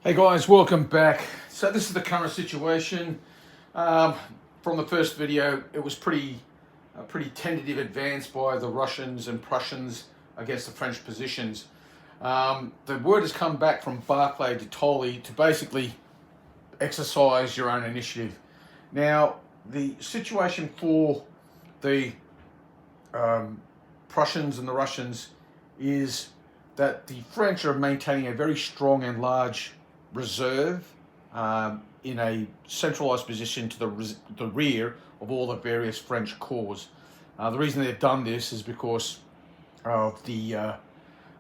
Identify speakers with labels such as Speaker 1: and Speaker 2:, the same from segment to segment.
Speaker 1: Hey guys, welcome back. So this is the current situation. From the first video, it was a pretty tentative advance by the Russians and Prussians against the French positions. The word has come back from Barclay de Tolly to basically exercise your own initiative. Now, the situation for the Prussians and the Russians is that the French are maintaining a very strong and large reserve in a centralized position to the rear of all the various French corps. The reason they've done this is because of the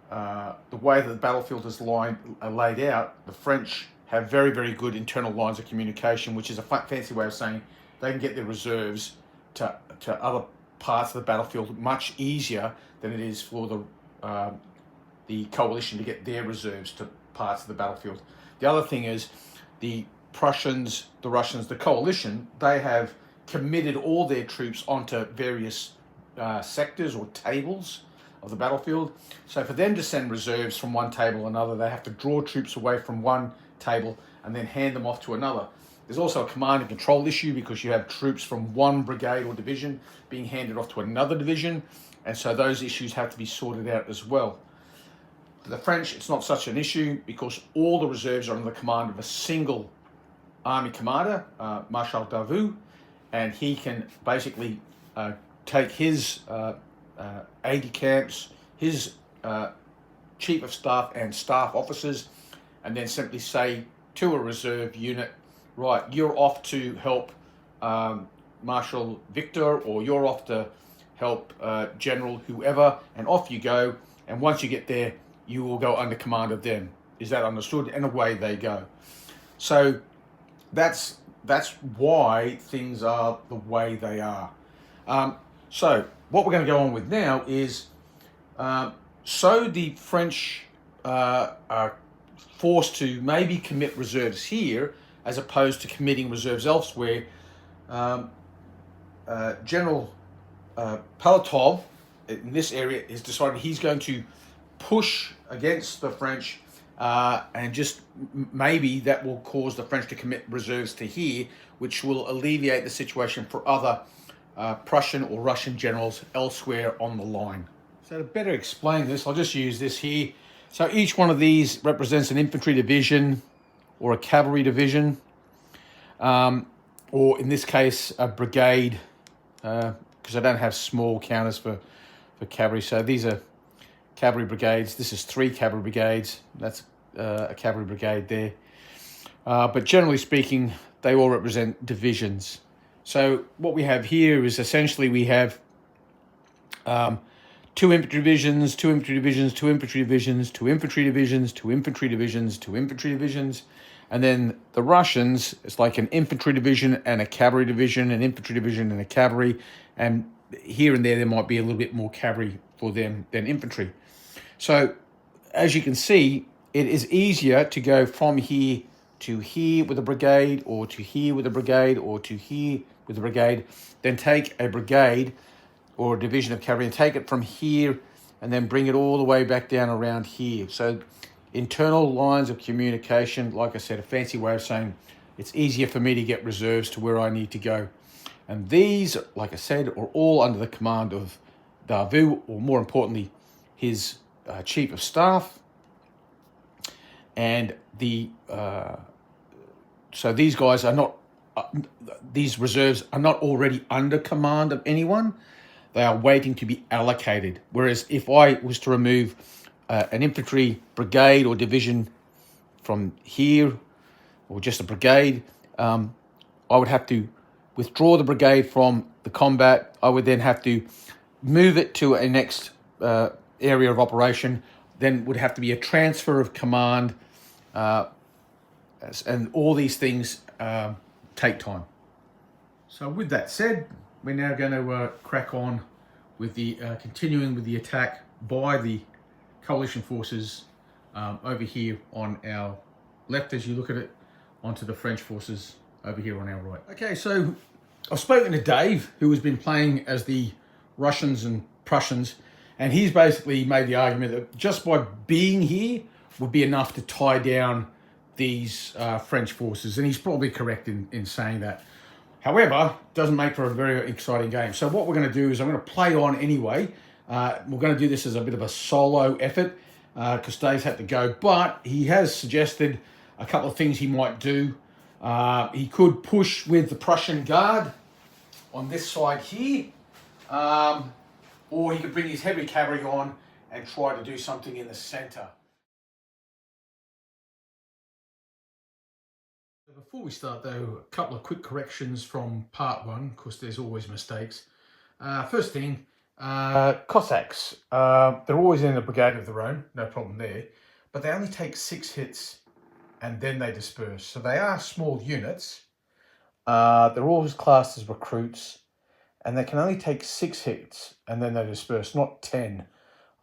Speaker 1: way that the battlefield is laid out. The French have very, very good internal lines of communication, which is a fancy way of saying they can get their reserves to other parts of the battlefield much easier than it is for the coalition to get their reserves to parts of the battlefield. The other thing is the Prussians, the Russians, the coalition, they have committed all their troops onto various sectors or tables of the battlefield. So for them to send reserves from one table to another, they have to draw troops away from one table and then hand them off to another. There's also a command and control issue because you have troops from one brigade or division being handed off to another division, and so those issues have to be sorted out as well. For the French, it's not such an issue because all the reserves are under the command of a single army commander, Marshal Davout, and he can basically take his aides-de-camps, his chief of staff and staff officers, and then simply say to a reserve unit, right, you're off to help Marshal Victor, or you're off to help General whoever, and off you go. And once you get there, you will go under command of them. Is that understood? And away they go. So that's why things are the way they are. So what we're going to go on with now is, so the French are forced to maybe commit reserves here as opposed to committing reserves elsewhere. General Palatov in this area has decided he's going to push against the French, and just maybe that will cause the French to commit reserves to here, which will alleviate the situation for other Prussian or Russian generals elsewhere on the line. So to better explain this, I'll just use this here. So each one of these represents an infantry division or a cavalry division, or in this case, a brigade, because I don't have small counters for cavalry. So these are cavalry brigades. This is 3 cavalry brigades. That's a cavalry brigade there. But generally speaking, they all represent divisions. So what we have here is essentially we have 2 infantry divisions, 2 infantry divisions, 2 infantry divisions, 2 infantry divisions, 2 infantry divisions, 2 infantry divisions. And then the Russians, it's like an infantry division and a cavalry division, an infantry division and a cavalry. And here and there might be a little bit more cavalry for them than infantry. So as you can see, it is easier to go from here to here with a brigade, or to here with a brigade, or to here with a brigade, than take a brigade or a division of cavalry and take it from here and then bring it all the way back down around here. So internal lines of communication, like I said, a fancy way of saying it's easier for me to get reserves to where I need to go. And these, like I said, are all under the command of Davout, or more importantly, his chief of staff. And so these guys are not, these reserves are not already under command of anyone. They are waiting to be allocated. Whereas if I was to remove an infantry brigade or division from here, or just a brigade, I would have to withdraw the brigade from the combat. I would then have to move it to a next area of operation. Then would have to be a transfer of command, and all these things take time. So with that said, we're now going to crack on with the continuing with the attack by the coalition forces over here on our left, as you look at it, onto the French forces over here on our right. Okay, so I've spoken to Dave, who has been playing as the Russians and Prussians, and he's basically made the argument that just by being here would be enough to tie down these French forces, and he's probably correct in saying that. However, it doesn't make for a very exciting game. So what we're going to do is I'm going to play on anyway. We're going to do this as a bit of a solo effort because Dave's had to go, but he has suggested a couple of things he might do. He could push with the Prussian Guard on this side here, or he could bring his heavy cavalry on and try to do something in the centre. Before we start though, a couple of quick corrections from part one, because there's always mistakes. First thing, Cossacks, they're always in a brigade of their own, no problem there, but they only take 6 hits and then they disperse. So they are small units. They're always classed as recruits, and they can only take 6 hits and then they disperse, not 10.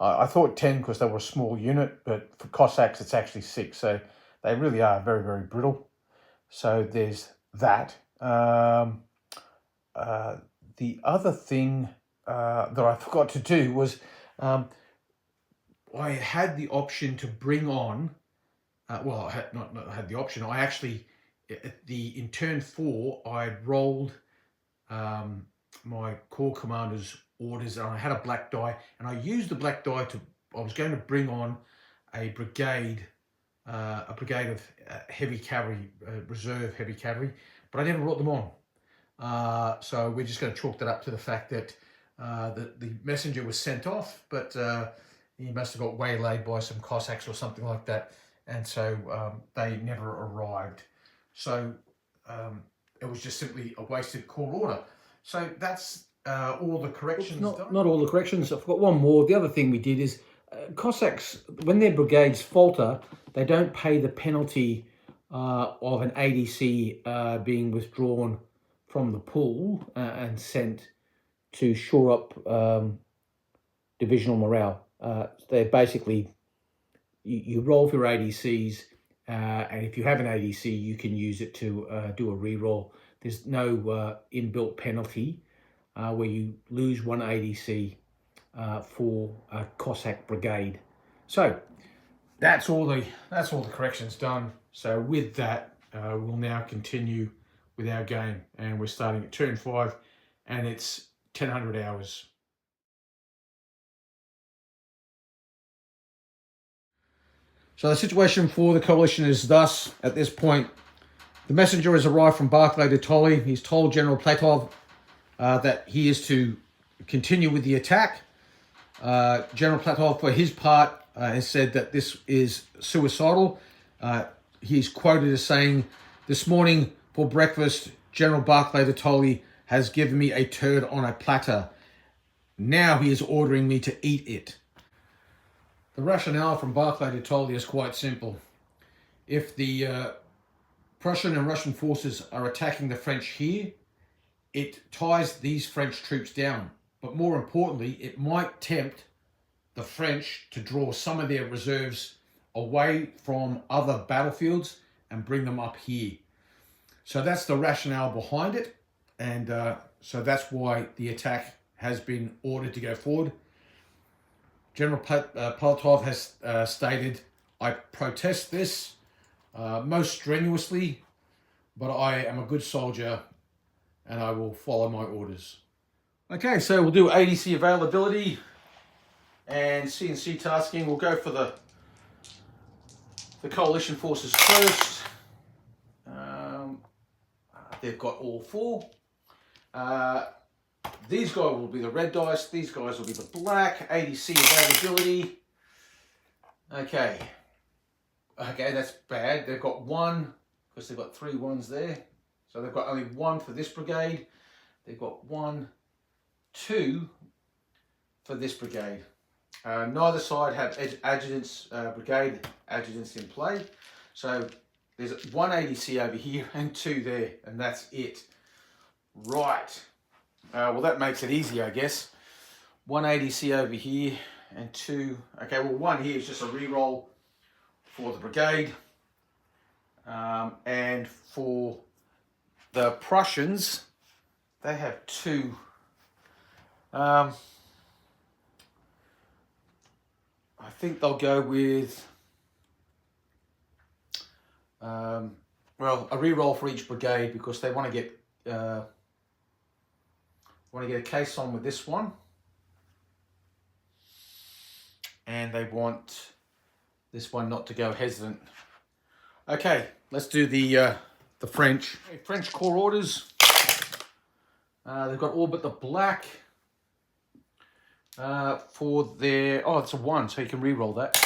Speaker 1: I thought 10 because they were a small unit, but for Cossacks it's actually 6. So they really are very, very brittle. So there's that. The other thing that I forgot to do was I had the option to bring on, well, I had not had the option. I actually, in turn 4, I rolled my corps commander's orders, and I had a black die, and I used the black die I was going to bring on a brigade of heavy cavalry, reserve heavy cavalry, but I never brought them on. So we're just going to chalk that up to the fact that the messenger was sent off, but he must have got waylaid by some Cossacks or something like that, and so they never arrived. So it was just simply a wasted corps order. So that's all the corrections done. Not all the corrections. I've got one more. The other thing we did is Cossacks, when their brigades falter, they don't pay the penalty of an ADC being withdrawn from the pool and sent to shore up divisional morale. They're basically, you roll for your ADCs, and if you have an ADC, you can use it to do a re-roll. There's no inbuilt penalty where you lose one ADC for a Cossack brigade. So that's all the corrections done. So with that, we'll now continue with our game, and we're starting at turn 5, and it's 1000 hours. So the situation for the coalition is thus: at this point, the messenger has arrived from Barclay de Tolly. He's told General Platov that he is to continue with the attack. General Platov, for his part, has said that this is suicidal. He's quoted as saying, "This morning for breakfast, General Barclay de Tolly has given me a turd on a platter. Now he is ordering me to eat it." The rationale from Barclay de Tolly is quite simple. If the Prussian and Russian forces are attacking the French here, it ties these French troops down. But more importantly, it might tempt the French to draw some of their reserves away from other battlefields and bring them up here. So that's the rationale behind it. And so that's why the attack has been ordered to go forward. General Platov has stated, "I protest this most strenuously, but I am a good soldier and I will follow my orders." Okay, so we'll do ADC availability and CNC tasking. We'll go for the coalition forces first. They've got all 4. These guys will be the red dice. These guys will be the black. ADC availability. Okay, that's bad. They've got 1 because they've got 3 ones there. So they've got only 1 for this brigade. They've got 1, 2 for this brigade. Neither side have adjutants, brigade adjutants in play. So there's 1 ADC over here and 2 there, and that's it. Right. Well, that makes it easy, I guess. 1 ADC over here and 2. Okay, well, 1 here is just a re-roll for the brigade. And for the Prussians, they have 2. I think they'll go with well, a re-roll for each brigade because they want to get a caisson with this one, and they want this one not to go hesitant. Okay, let's do the French. Okay, French corps orders. They've got all but the black for their... Oh, it's a 1, so you can re-roll that.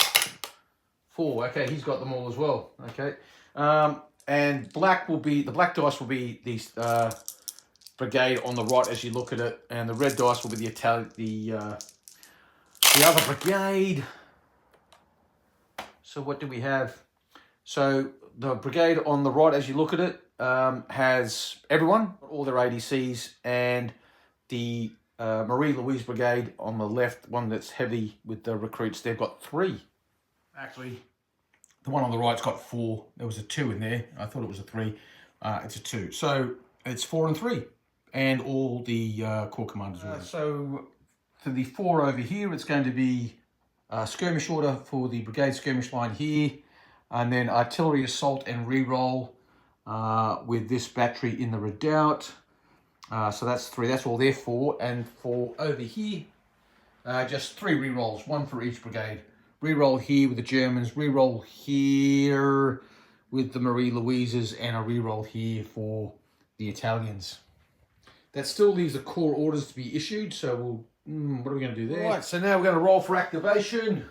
Speaker 1: 4. Okay, he's got them all as well. Okay, and black will be... The black dice will be the brigade on the right as you look at it, and the red dice will be the other brigade. So what do we have? So the brigade on the right as you look at it has everyone, all their ADCs, and the Marie-Louise brigade on the left, one that's heavy with the recruits, they've got 3. Actually, the one on the right's got 4. There was a 2 in there. I thought it was a 3. It's a 2. So it's 4 and 3. And all the corps commanders. So for the 4 over here, it's going to be skirmish order for the brigade skirmish line here, and then artillery assault and re-roll with this battery in the redoubt. So that's 3. That's all there for. And for over here, just 3 re-rolls, 1 for each brigade. Re-roll here with the Germans, re-roll here with the Marie-Louises, and a re-roll here for the Italians. That still leaves the corps orders to be issued, so what are we going to do there? Right, so now we're going to roll for activation.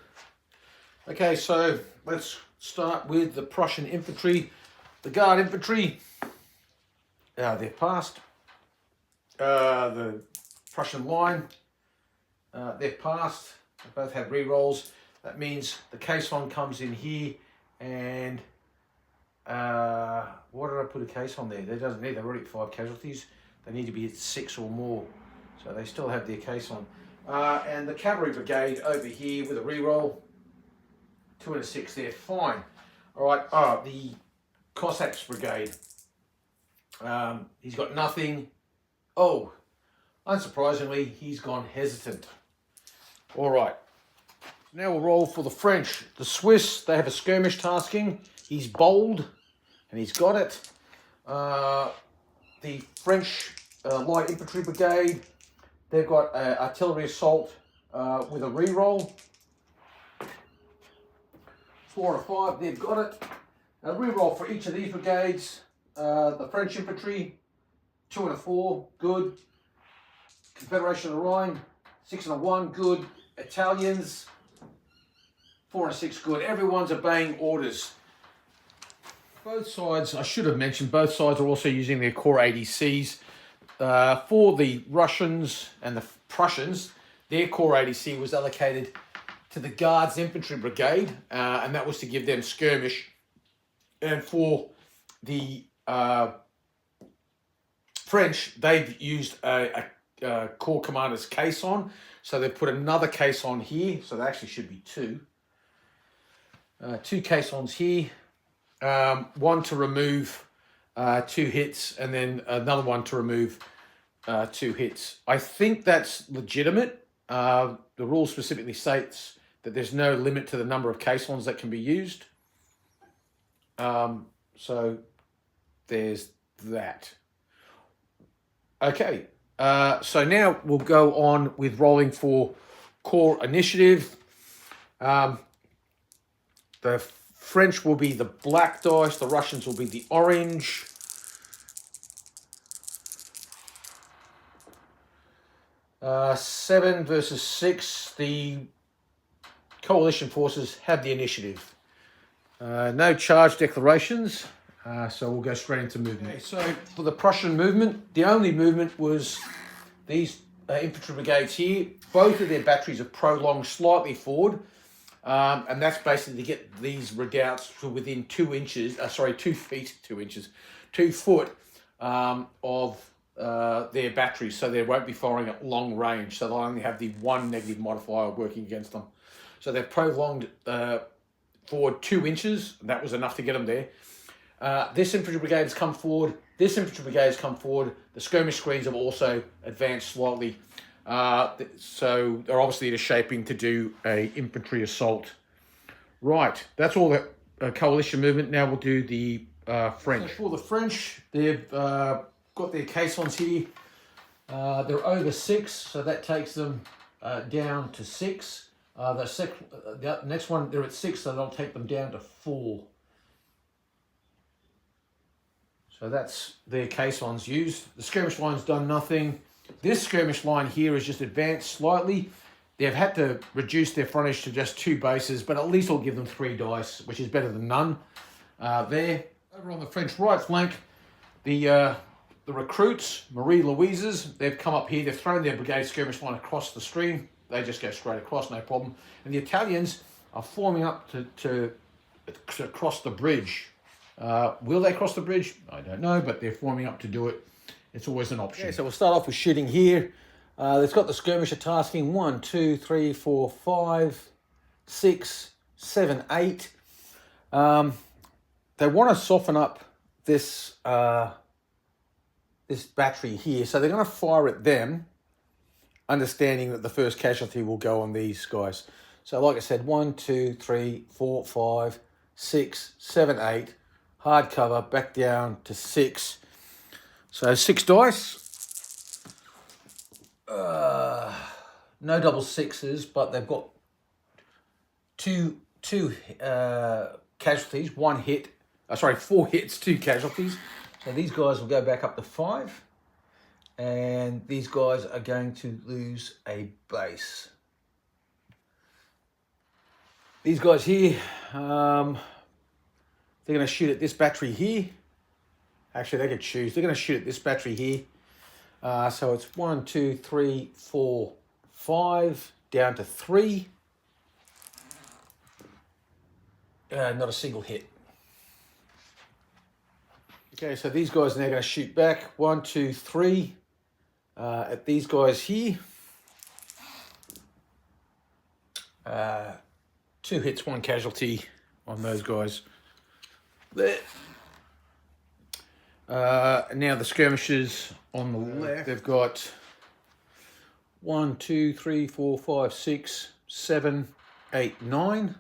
Speaker 1: Okay, so let's start with the Prussian infantry. The Guard infantry, they've passed. The Prussian line, they've passed. They both have re-rolls. That means the caisson comes in here, and what did I put a caisson there? There doesn't need, they're already at 5 casualties. They need to be at 6 or more, so they still have their caisson. And the cavalry brigade over here with a re-roll, 2 and a 6 there, fine. All right, the Cossacks brigade, he's got nothing. Oh, unsurprisingly, he's gone hesitant. All right, now we'll roll for the French. The Swiss, they have a skirmish tasking. He's bold, and he's got it. The French light infantry brigade, they've got artillery assault with a re-roll. 4 and a 5, they've got it. A re-roll for each of these brigades. The French infantry, 2 and a 4, good. Confederation of the Rhine, 6 and a 1, good. Italians, 4 and a 6, good. Everyone's obeying orders. Both sides, I should have mentioned, both sides are also using their core ADCs. For the Russians and the Prussians, their core ADC was allocated to the Guards Infantry Brigade, and that was to give them skirmish. And for the French, they've used a corps commander's caisson, so they've put another caisson here, so there actually should be 2. 2 caissons here. 1 to remove 2 hits, and then another one to remove 2 hits. I think that's legitimate. The rule specifically states that there's no limit to the number of caissons that can be used. So there's that. Okay, so now we'll go on with rolling for Corps Initiative. The French will be the black dice, the Russians will be the orange. Seven versus 6, the coalition forces have the initiative. No charge declarations, so we'll go straight into movement. Okay, so for the Prussian movement, the only movement was these infantry brigades here. Both of their batteries are prolonged slightly forward, and that's basically to get these redoubts to within 2 inches, 2 feet, 2 inches, 2 foot of their batteries, so they won't be firing at long range, so they'll only have the 1 negative modifier working against them. So they've prolonged forward 2 inches. That was enough to get them there. This infantry brigade has come forward. This infantry brigade has come forward. The skirmish screens have also advanced slightly. So they're obviously shaping to do a infantry assault. Right, that's all that coalition movement. Now we'll do the French. So for the French, they've got their caissons here. They're over 6, so that takes them down to 6. The next one, they're at 6, so that'll take them down to 4. So that's their caissons used. The skirmish line's done nothing. This skirmish line here is just advanced slightly. They've had to reduce their frontage to just 2 bases, but at least it'll give them 3 dice, which is better than none. There, over on the French right flank, the recruits, Marie Louises, they've come up here. They've thrown their brigade skirmish line across the stream. They just go straight across, no problem. And the Italians are forming up to cross the bridge. Will they cross the bridge? I don't know, but they're forming up to do it. It's always an option. Okay, so we'll start off with shooting here. It's got the skirmisher tasking 1, 2, 3, 4, 5, 6, 7, 8. They want to soften up this this battery here, so they're going to fire at them, understanding that the first casualty will go on these guys. So like I said, 1, 2, 3, 4, 5, 6, 7, 8. Hard cover, back down to 6. So 6 dice. No double 6s, but they've got two casualties, 1 hit. 4 hits, 2 casualties. So these guys will go back up to 5. And these guys are going to lose a base. These guys here, they're going to shoot at this battery here. Actually, they could choose. They're going to shoot at this battery here. So it's 1, 2, 3, 4, 5, down to 3. Not a single hit. Okay, so these guys are now going to shoot back. 1, 2, 3 at these guys here. 2 hits, 1 casualty on those guys there. Now the skirmishers on the left, they've got 1, 2, 3, 4, 5, 6, 7, 8, 9.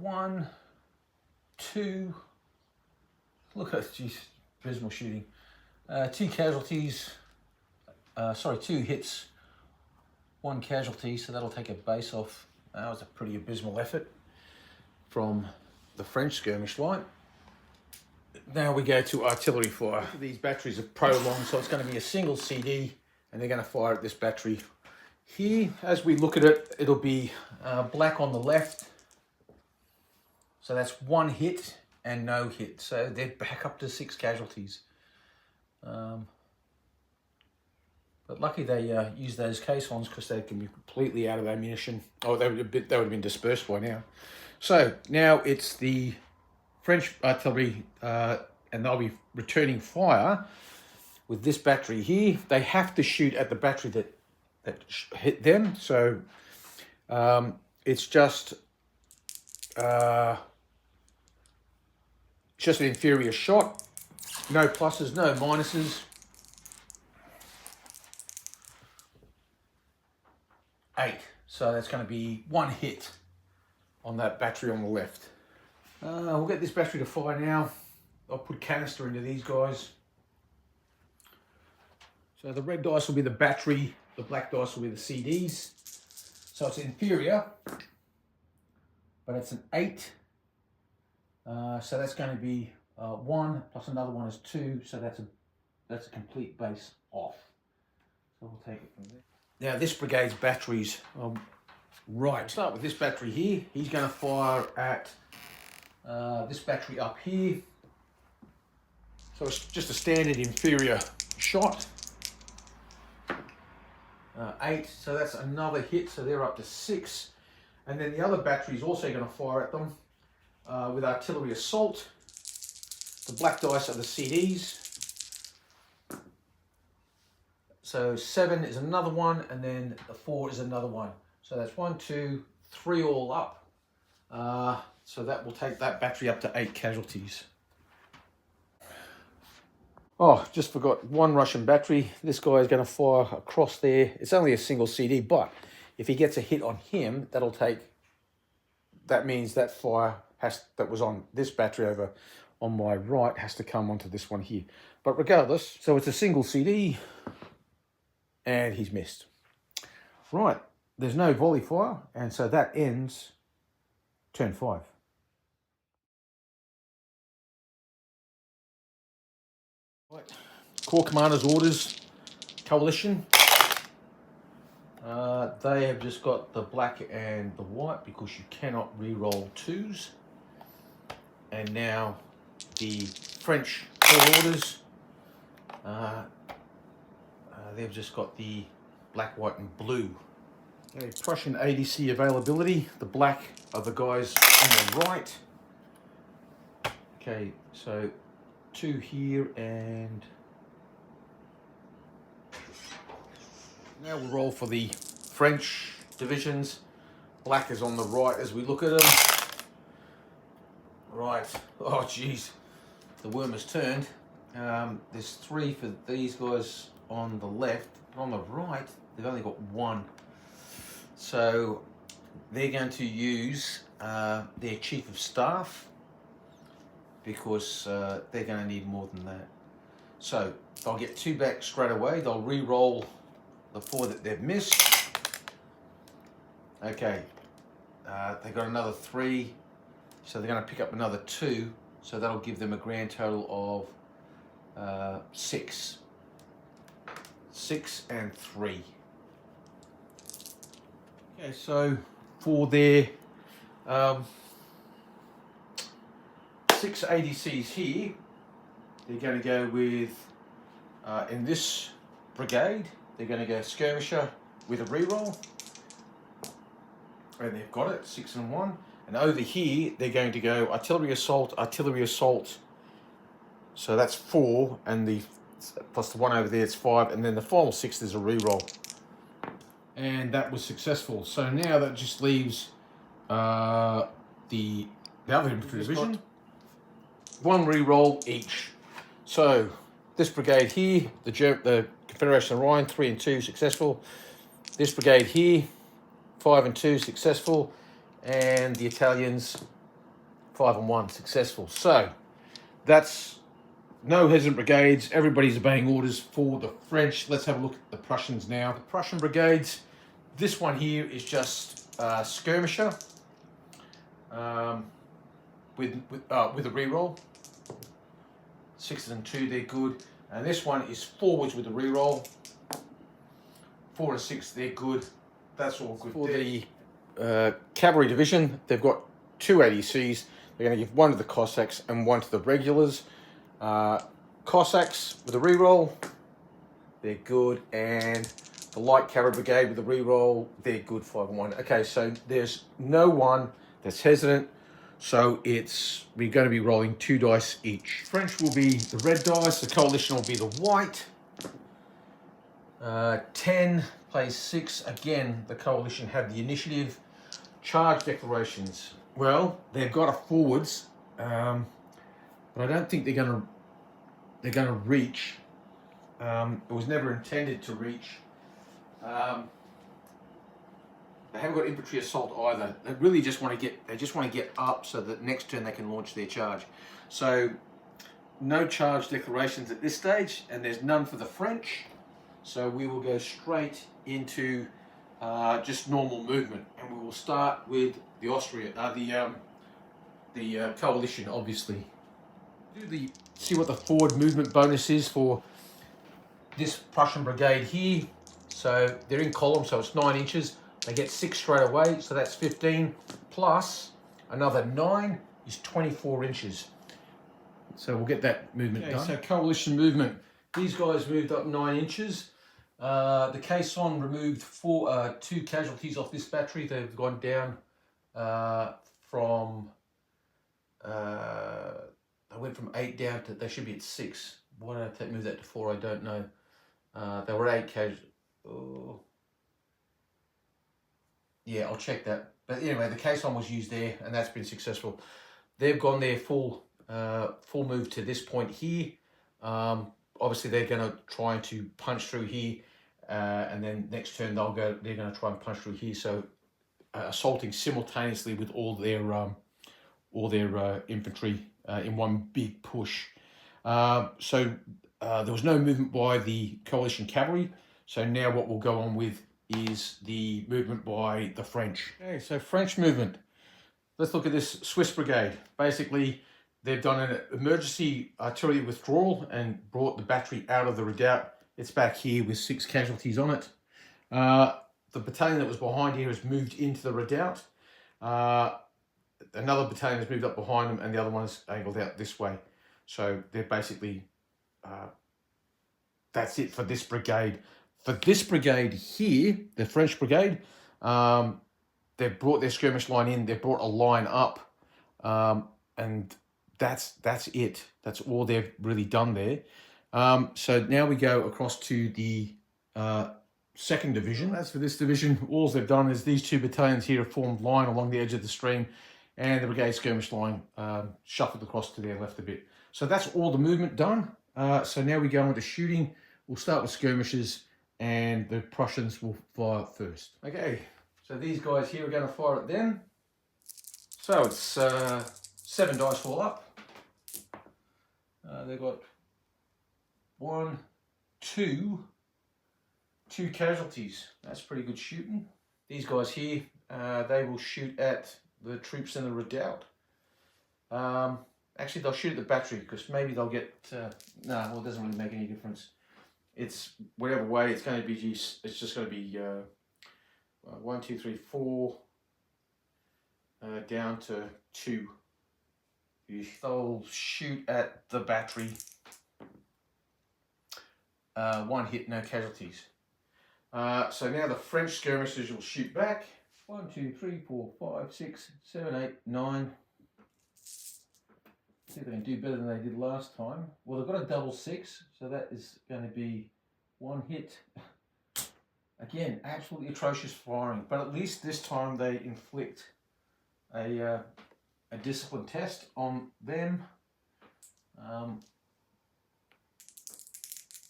Speaker 1: One, 2. Look at geez, abysmal shooting. 2 casualties. 2 hits, 1 casualty. So that'll take a base off. That was a pretty abysmal effort from the French skirmish line. Now we go to artillery fire. These batteries are prolonged, so it's going to be a single CD, and they're going to fire at this battery here. As we look at it, it'll be black on the left. So that's 1 hit and no hit. So they're back up to 6 casualties. But lucky they used those caissons because they can be completely out of ammunition. Oh, they would have been dispersed by now. So now it's the French artillery, and they'll be returning fire with this battery here. They have to shoot at the battery that hit them. So it's just an inferior shot. No pluses, no minuses. 8. So that's going to be 1 hit on that battery on the left. We'll get this battery to fire now. I'll put canister into these guys. So the red dice will be the battery, the black dice will be the CDs. So it's inferior, but it's an 8. So that's going to be 1 plus another one is 2. So that's a complete base off. So we'll take it from there. Now this brigade's batteries, right. Start with this battery here. He's going to fire at this battery up here. So it's just a standard inferior shot. 8, so that's another hit, so they're up to 6. And then the other battery is also going to fire at them with artillery assault. The black dice are the CDs. So 7 is another one, and then the 4 is another one. So that's 1, 2, 3 all up. So that will take that battery up to 8 casualties. Oh, just forgot 1 Russian battery. This guy is going to fire across there. It's only a single CD, but If he gets a hit on him, that means that fire that was on this battery over on my right has to come onto this one here. But regardless, so it's a single CD, and he's missed. Right, there's no volley fire, and so that ends turn 5. Right. Corps Commander's orders, Coalition. They have just got the black and the white because you cannot re-roll 2s. And now the French Corps orders, they've just got the black, white and blue. Okay, Prussian ADC availability, the black are the guys on the right. Okay, so 2 here, and now we'll roll for the French divisions. Black is on the right as we look at them. Right, oh geez, the worm has turned. There's 3 for these guys on the left, but on the right, they've only got 1. So they're going to use their Chief of Staff, because they're going to need more than that. So they'll get 2 back straight away. They'll re-roll the 4 that they've missed. Okay, they got another 3, so they're going to pick up another 2. So that'll give them a grand total of 6. 6 and 3. Okay, so for their 6 ADCs here, they're going to go with, in this brigade, they're going to go Skirmisher with a reroll. And they've got it, 6 and 1. And over here, they're going to go Artillery Assault, Artillery Assault. So that's 4, and the plus the 1 over there, it's 5. And then the final 6, there's a reroll. And that was successful. So now that just leaves the other infantry division. 1 re-roll each. So this brigade here, the Confederation of Rhine, 3 and 2, successful. This brigade here, 5 and 2, successful. And the Italians, 5 and 1, successful. So that's no hesitant brigades. Everybody's obeying orders for the French. Let's have a look at the Prussians now. The Prussian brigades, this one here is just Skirmisher with a reroll. 6 and 2, they're good. And this one is forwards with a reroll. 4 and 6, they're good. That's all good. For the cavalry division, they've got 2 ADCs. They're going to give 1 to the Cossacks and 1 to the regulars. Cossacks with a reroll, they're good. And the light cavalry brigade with a reroll, they're good, 5 and 1. Okay, so there's no one that's hesitant. So we're going to be rolling 2 dice each. French will be the red dice, the coalition will be the white. 10 plays 6. Again, the coalition have the initiative. Charge declarations. Well, they've got a forwards, but I don't think they're going to reach. It was never intended to reach. They haven't got infantry assault either. They really just want to get up so that next turn they can launch their charge. So no charge declarations at this stage, and there's none for the French. So we will go straight into just normal movement, and we will start with the coalition, obviously. See what the forward movement bonus is for this Prussian brigade here. So they're in column, so it's 9 inches. They get 6 straight away, so that's 15, plus another 9 is 24 inches. So we'll get that movement done. So coalition movement. These guys moved up 9 inches. The caisson removed 2 casualties off this battery. They've gone down from, they went from 8 down to, they should be at 6. Why did I move that to 4? I don't know. They were 8 casualties. Oh. Yeah, I'll check that. But anyway, the caisson was used there, and that's been successful. They've gone their full move to this point here. Obviously, they're going to try to punch through here and then next turn they're going to try and punch through here. So assaulting simultaneously with all their infantry in one big push. So there was no movement by the coalition cavalry. So now what we'll go on with is the movement by the French. Okay, so French movement. Let's look at this Swiss brigade. Basically, they've done an emergency artillery withdrawal and brought the battery out of the redoubt. It's back here with 6 casualties on it. The battalion that was behind here has moved into the redoubt. Another battalion has moved up behind them, and the other one is angled out this way. So they're basically, that's it for this brigade. For this brigade here, the French brigade, they've brought their skirmish line in, they've brought a line up, and that's it. That's all they've really done there. So now we go across to the second division. As for this division, all they've done is these 2 battalions here have formed line along the edge of the stream, and the brigade skirmish line shuffled across to their left a bit. So that's all the movement done. So now we go into shooting. We'll start with skirmishes, and the Prussians will fire first. Okay, so these guys here are going to fire at them. So it's 7 dice all up. They've got 1, 2 casualties. That's pretty good shooting. These guys here, they will shoot at the troops in the redoubt. Actually, they'll shoot at the battery because maybe they'll get. No, well, it doesn't really make any difference. It's whatever way it's going to be. It's just going to be 1, 2, 3, 4 down to 2. They'll shoot at the battery. 1 hit, no casualties. So now the French skirmishers will shoot back. 1, 2, 3, 4, 5, 6, 7, 8, 9. See if they can do better than they did last time. Well, they've got a double 6, so that is going to be 1 hit. Again, absolutely atrocious firing, but at least this time they inflict a discipline test on them.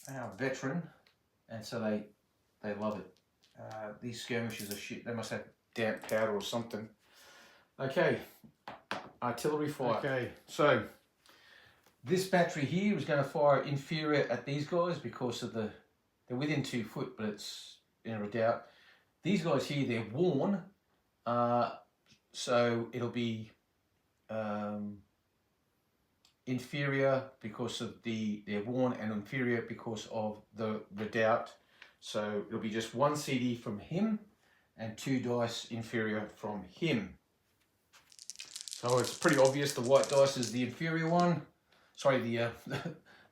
Speaker 1: Our veteran, and so they love it. These skirmishes are shit. They must have damp powder or something. Okay, artillery fire. Okay, so this battery here is going to fire inferior at these guys because of they're within 2 foot, but it's in a redoubt. These guys here, they're worn, so it'll be inferior because of they're worn, and inferior because of the redoubt. So it'll be just 1 CD from him and 2 dice inferior from him. So it's pretty obvious the white dice is the inferior one. Sorry, they're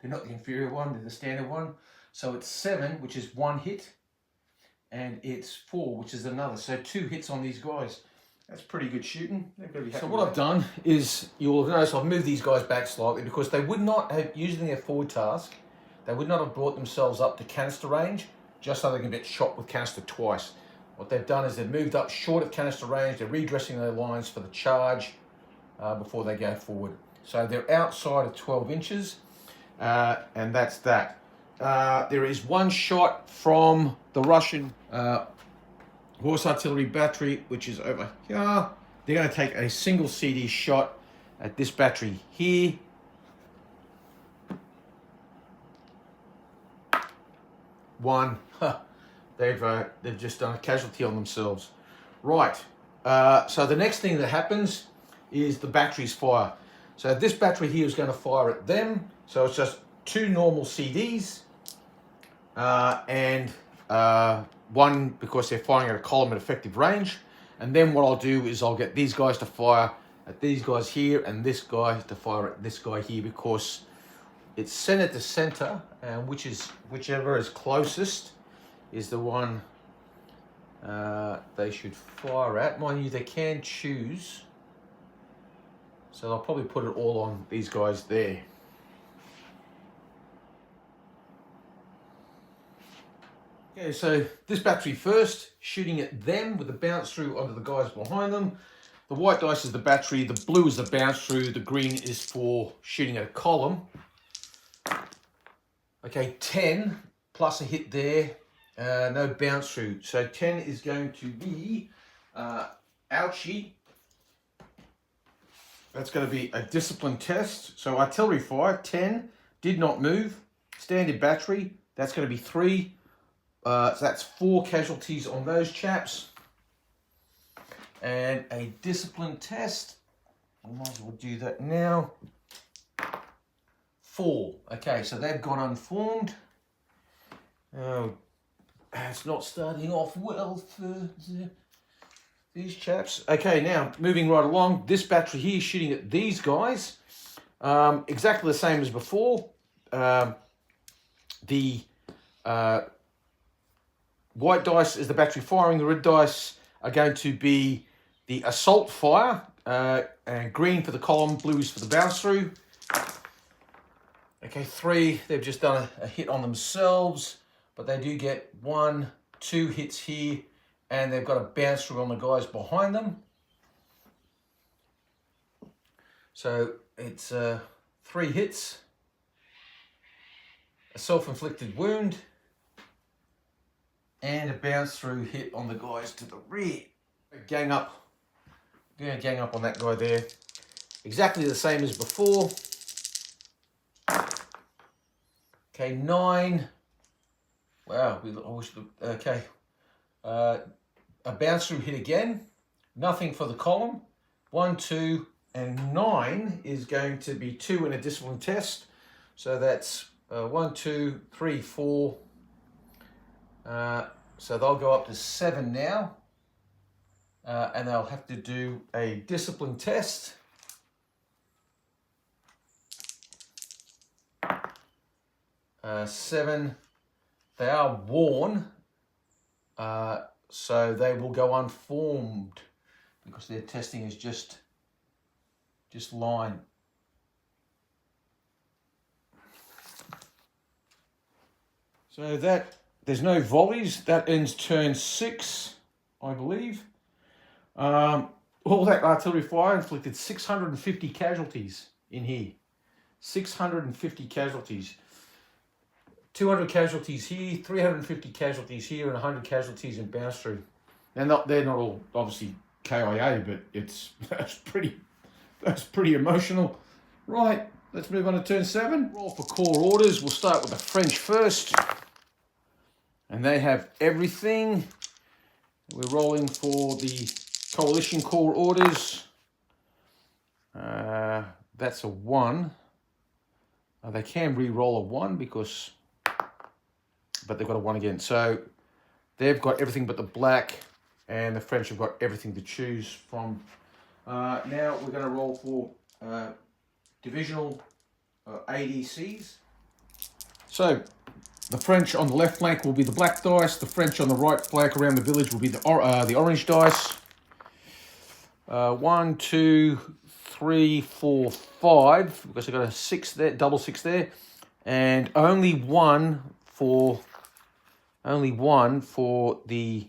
Speaker 1: not the inferior one, they're the standard one. So it's 7, which is 1 hit, and it's 4, which is another. So 2 hits on these guys. That's pretty good shooting. So what I've done is, you'll notice I've moved these guys back slightly because they would not have, using their forward task, they would not have brought themselves up to canister range just so they can get shot with canister twice. What they've done is they've moved up short of canister range, they're redressing their lines for the charge before they go forward. So they're outside of 12 inches, and that's that. There is 1 shot from the Russian horse artillery battery, which is over here. They're going to take a single CD shot at this battery here. One. They've just done a casualty on themselves. Right. So the next thing that happens is the batteries fire. So this battery here is going to fire at them. So it's just 2 normal CDs and 1 because they're firing at a column at effective range. And then what I'll do is I'll get these guys to fire at these guys here and this guy to fire at this guy here, because it's center to center, and whichever is closest is the one they should fire at. Mind you, they can choose. So I'll probably put it all on these guys there. Okay, so this battery first, shooting at them with the bounce through onto the guys behind them. The white dice is the battery, the blue is the bounce through, the green is for shooting at a column. Okay, 10 plus a hit there, No bounce through. So 10 is going to be ouchie. That's going to be a discipline test. So artillery fire, 10, did not move. Standard battery, that's going to be 3. So that's 4 casualties on those chaps. And a discipline test, I might as well do that now. 4. Okay, so they've gone unformed. Oh, it's not starting off well for these chaps. Okay, now moving right along. This battery here is shooting at these guys. Exactly the same as before. The white dice is the battery firing. The red dice are going to be the assault fire. And green for the column, blue is for the bounce through. Okay, 3, they've just done a hit on themselves, but they do get 1, 2 hits here, and they've got a bounce through on the guys behind them. So it's 3 hits, a self-inflicted wound, and a bounce through hit on the guys to the rear. Gang up. I'm going to gang up on that guy there. Exactly the same as before. Okay, 9. Wow, okay. A bounce through hit again. Nothing for the column. 1, 2, and 9 is going to be 2 in a discipline test. So that's 1, 2, 3, 4. So they'll go up to 7 now. And they'll have to do a discipline test. 7, they are worn, so they will go unformed because their testing is just line. So that, there's no volleys, that ends turn 6, I believe. All that artillery fire inflicted 650 casualties in here. 650 casualties. 200 casualties here, 350 casualties here, and 100 casualties in bounce through. And they're not all obviously KIA, but that's pretty emotional. Right, let's move on to turn 7. Roll for corps orders. We'll start with the French first, and they have everything. We're rolling for the coalition corps orders. That's a 1. They can re-roll a 1 because. But they've got a 1 again. So they've got everything but the black, and the French have got everything to choose from. Now we're going to roll for divisional ADCs. So the French on the left flank will be the black dice. The French on the right flank around the village will be the orange dice. 1, 2, 3, 4, 5. Because I've got a 6 there, double 6 there, and only one for the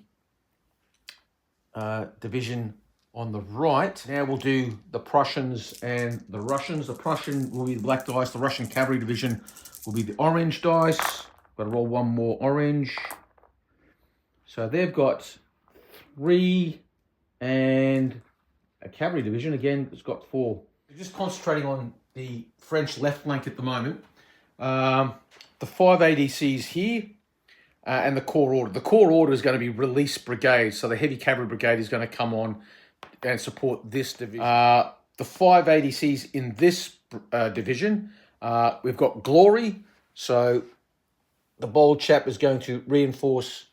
Speaker 1: division on the right. Now we'll do the Prussians and the Russians. The Prussian will be the black dice. The Russian cavalry division will be the orange dice. Got to roll 1 more orange. So they've got 3, and a cavalry division again has got 4. We're just concentrating on the French left flank at the moment. The 5 ADCs here. And the corps order. The corps order is going to be release brigade. So the heavy cavalry brigade is going to come on and support this division. The 5 ADCs in this division, we've got Glory. So the bold chap is going to reinforce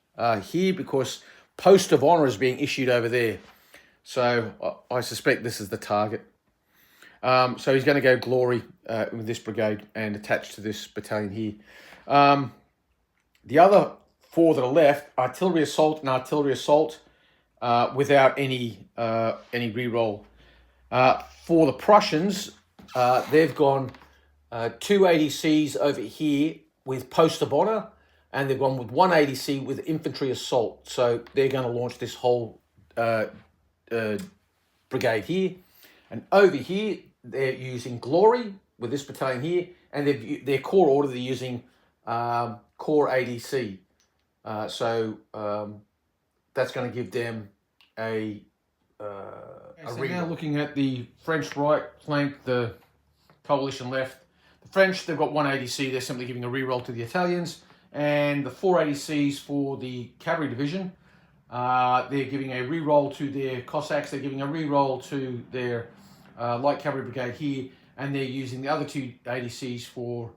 Speaker 1: here because Post of Honor is being issued over there. So I suspect this is the target. So he's going to go Glory with this brigade and attach to this battalion here. The other 4 that are left, artillery assault and artillery assault, without any re-roll. For the Prussians, they've gone 2 ADCs over here with Post of Honor, and they've gone with 1 ADC with infantry assault. So they're going to launch this whole brigade here. And over here, they're using Glory with this battalion here, and their corps order, they're using Corps ADC. So that's going to give them a reroll. Now looking at the French right flank, the coalition left. The French, they've got 180C. They're simply giving a reroll to the Italians. And the 480Cs for the cavalry division, they're giving a reroll to their Cossacks. They're giving a reroll to their light cavalry brigade here. And they're using the other two 80Cs for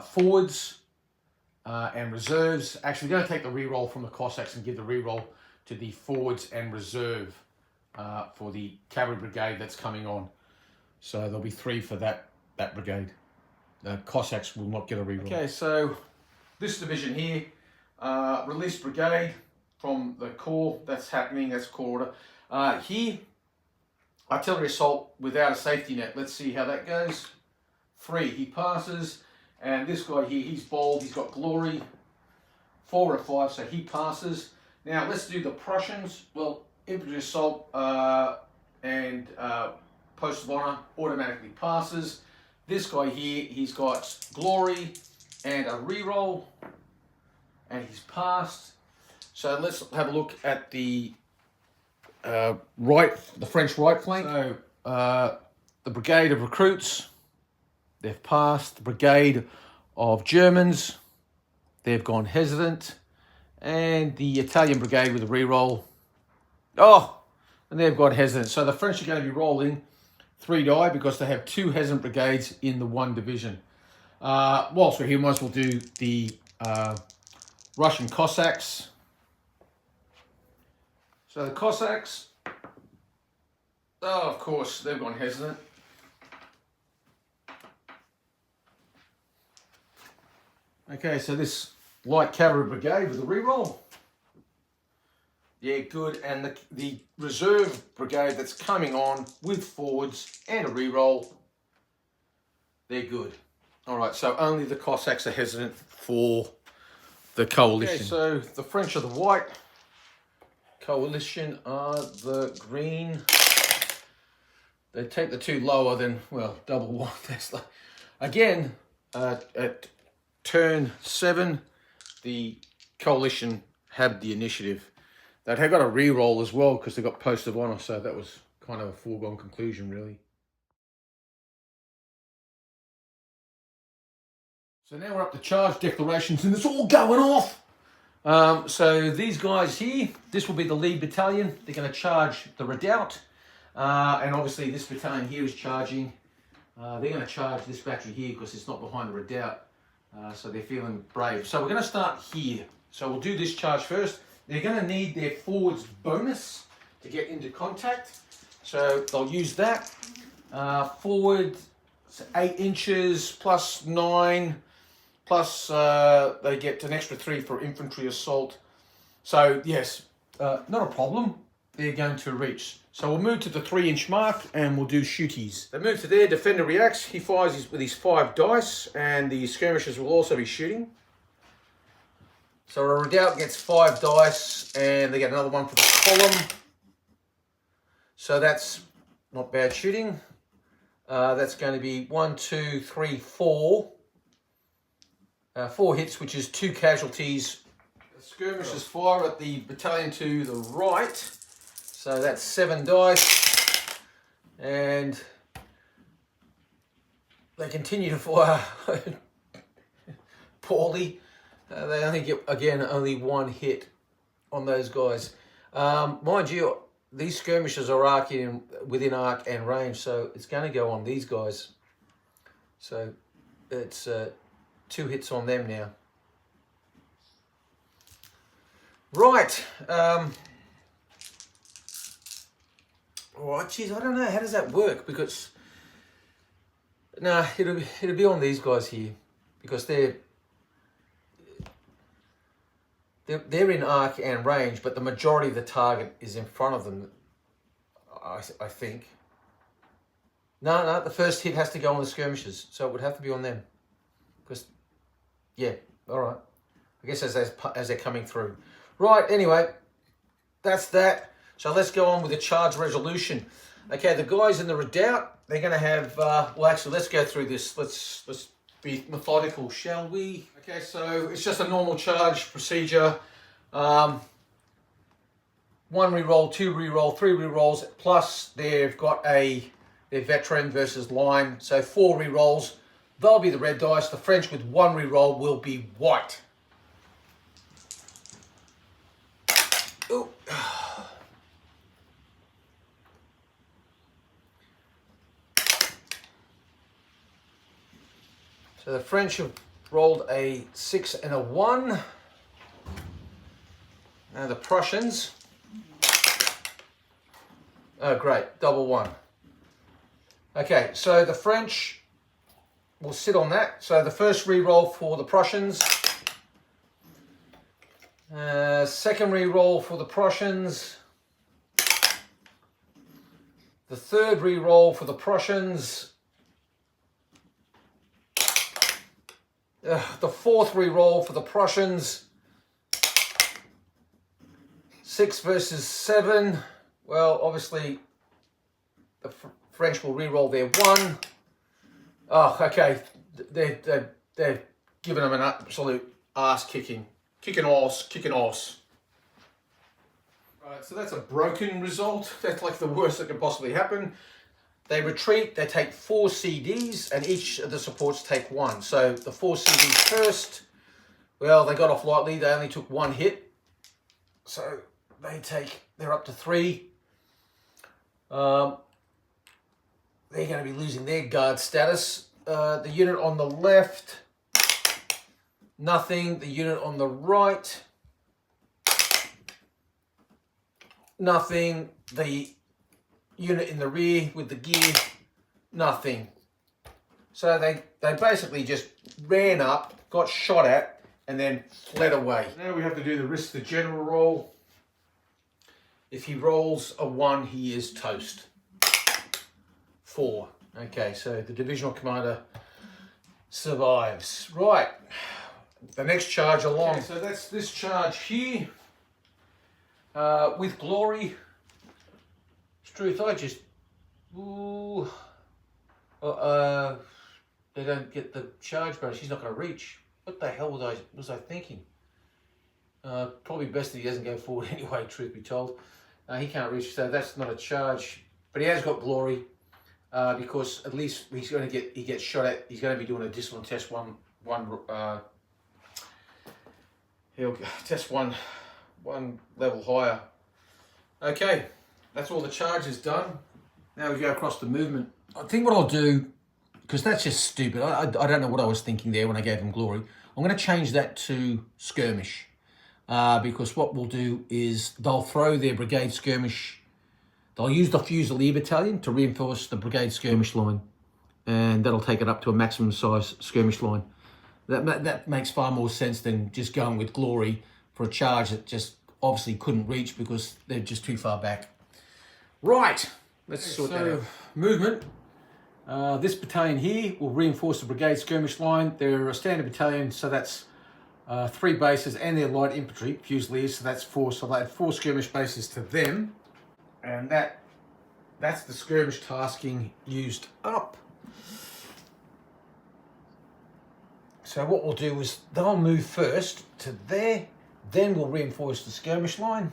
Speaker 1: forwards and reserves. Actually, we're going to take the reroll from the Cossacks and give the reroll to the forwards and reserve for the cavalry brigade that's coming on. So there'll be 3 for that brigade. The Cossacks will not get a reroll. Okay, so this division here, release brigade from the corps. That's happening. That's corps order. Here, artillery assault without a safety net. Let's see how that goes. 3, he passes. And this guy here, he's bold. He's got glory. 4 or 5, so he passes. Now let's do the Prussians. Well, infantry assault and post of honor automatically passes. This guy here, he's got glory and a reroll, and he's passed. So let's have a look at the the French right flank. So the brigade of recruits, they've passed. The brigade of Germans, they've gone hesitant. And the Italian brigade with a reroll. Oh, and they've got hesitant. So the French are going to be rolling 3 die because they have 2 hesitant brigades in the 1 division. Whilst we're here, might as well do the Russian Cossacks. So the Cossacks, oh, of course, they've gone hesitant. Okay, so this light cavalry brigade with a reroll. Yeah, good. And the reserve brigade that's coming on with forwards and a reroll, they're good. All right, so only the Cossacks are hesitant for the coalition. Okay, so the French are the white, coalition are the green. They take the 2 lower, then, well, double 1. That's like, again, at turn 7, the coalition had the initiative. They had got a reroll as well because they got post of honor, so that was kind of a foregone conclusion, really. So now we're up to charge declarations, and it's all going off. So these guys here, this will be the lead battalion. They're going to charge the redoubt, and obviously this battalion here is charging. They're going to charge this battery here because it's not behind the redoubt. So they're feeling brave. So we're going to start here. So we'll do this charge first. They're going to need their forwards bonus to get into contact. So they'll use that. Forward 8 inches plus 9, plus they get an extra 3 for infantry assault. So yes, not a problem. They're going to reach. So we'll move to the 3-inch mark and we'll do shooties. They move to there, defender reacts, he fires with his 5 dice and the skirmishers will also be shooting. So a redoubt gets 5 dice and they get another one for the column. So that's not bad shooting. That's going to be 1, 2, 3, 4. 4 hits, which is 2 casualties. The skirmishers fire at the battalion to the right. So that's 7 dice, and they continue to fire poorly. They only get, again, only 1 hit on those guys. Mind you, these skirmishers are within arc and range, so it's going to go on these guys. So it's 2 hits on them now. Right. Oh, geez, I don't know. How does that work? Because it'll be on these guys here because they're in arc and range, but the majority of the target is in front of them. I think. No, the first hit has to go on the skirmishers, so it would have to be on them. Because, yeah, all right. I guess as they're coming through. Right. Anyway, that's that. So let's go on with the charge resolution. Okay, the guys in the redoubt, they're going to have, well, actually, let's go through this. Let's be methodical, shall we? Okay, so it's just a normal charge procedure. 1 reroll, 2 reroll, 3 rerolls, plus they've got their veteran versus line, so 4 rerolls. They'll be the red dice. The French with 1 reroll will be white. Ooh. So the French have rolled a 6 and a 1. Now the Prussians. Oh, great, double 1. Okay, so the French will sit on that. So the first re-roll for the Prussians. Second re-roll for the Prussians. The third re-roll for the Prussians. The fourth re-roll for the Prussians. 6 versus 7. Well, obviously, the French will re-roll their 1. Oh, okay. They're giving them an absolute ass kicking. Kicking arse. Right, so that's a broken result. That's like the worst that could possibly happen. They retreat, they take 4 CDs, and each of the supports take 1. So the 4 CDs first, well, they got off lightly. They only took 1 hit. So they're up to 3. They're going to be losing their guard status. The unit on the left, nothing. The unit on the right, nothing. The unit in the rear with the gear, nothing. So they basically just ran up, got shot at, and then fled away. Now we have to do the risk the general roll. If he rolls a 1, he is toast. 4. Okay, so the divisional commander survives. Right, the next charge along. Okay, so that's this charge here. With glory. Truth, I just, they don't get the charge bonus. She's not going to reach. What the hell was I thinking? Probably best that he doesn't go forward anyway, truth be told. He can't reach, so that's not a charge. But he has got glory, because at least he gets shot at. He's going to be doing a discipline test he'll test one level higher. Okay. That's all the charges done. Now we go across the movement. I think what I'll do, because that's just stupid. I don't know what I was thinking there when I gave him glory. I'm going to change that to skirmish. Because what we'll do is they'll throw their brigade skirmish. They'll use the Fusilier battalion to reinforce the brigade skirmish line. And that'll take it up to a maximum size skirmish line. That makes far more sense than just going with glory for a charge that just obviously couldn't reach because they're just too far back. Right, let's sort that out. Movement. This battalion here will reinforce the brigade skirmish line. They're a standard battalion, so that's 3 bases and their light infantry, Fusiliers, so that's 4. So they have 4 skirmish bases to them. And that's the skirmish tasking used up. So what we'll do is they'll move first to there, then we'll reinforce the skirmish line.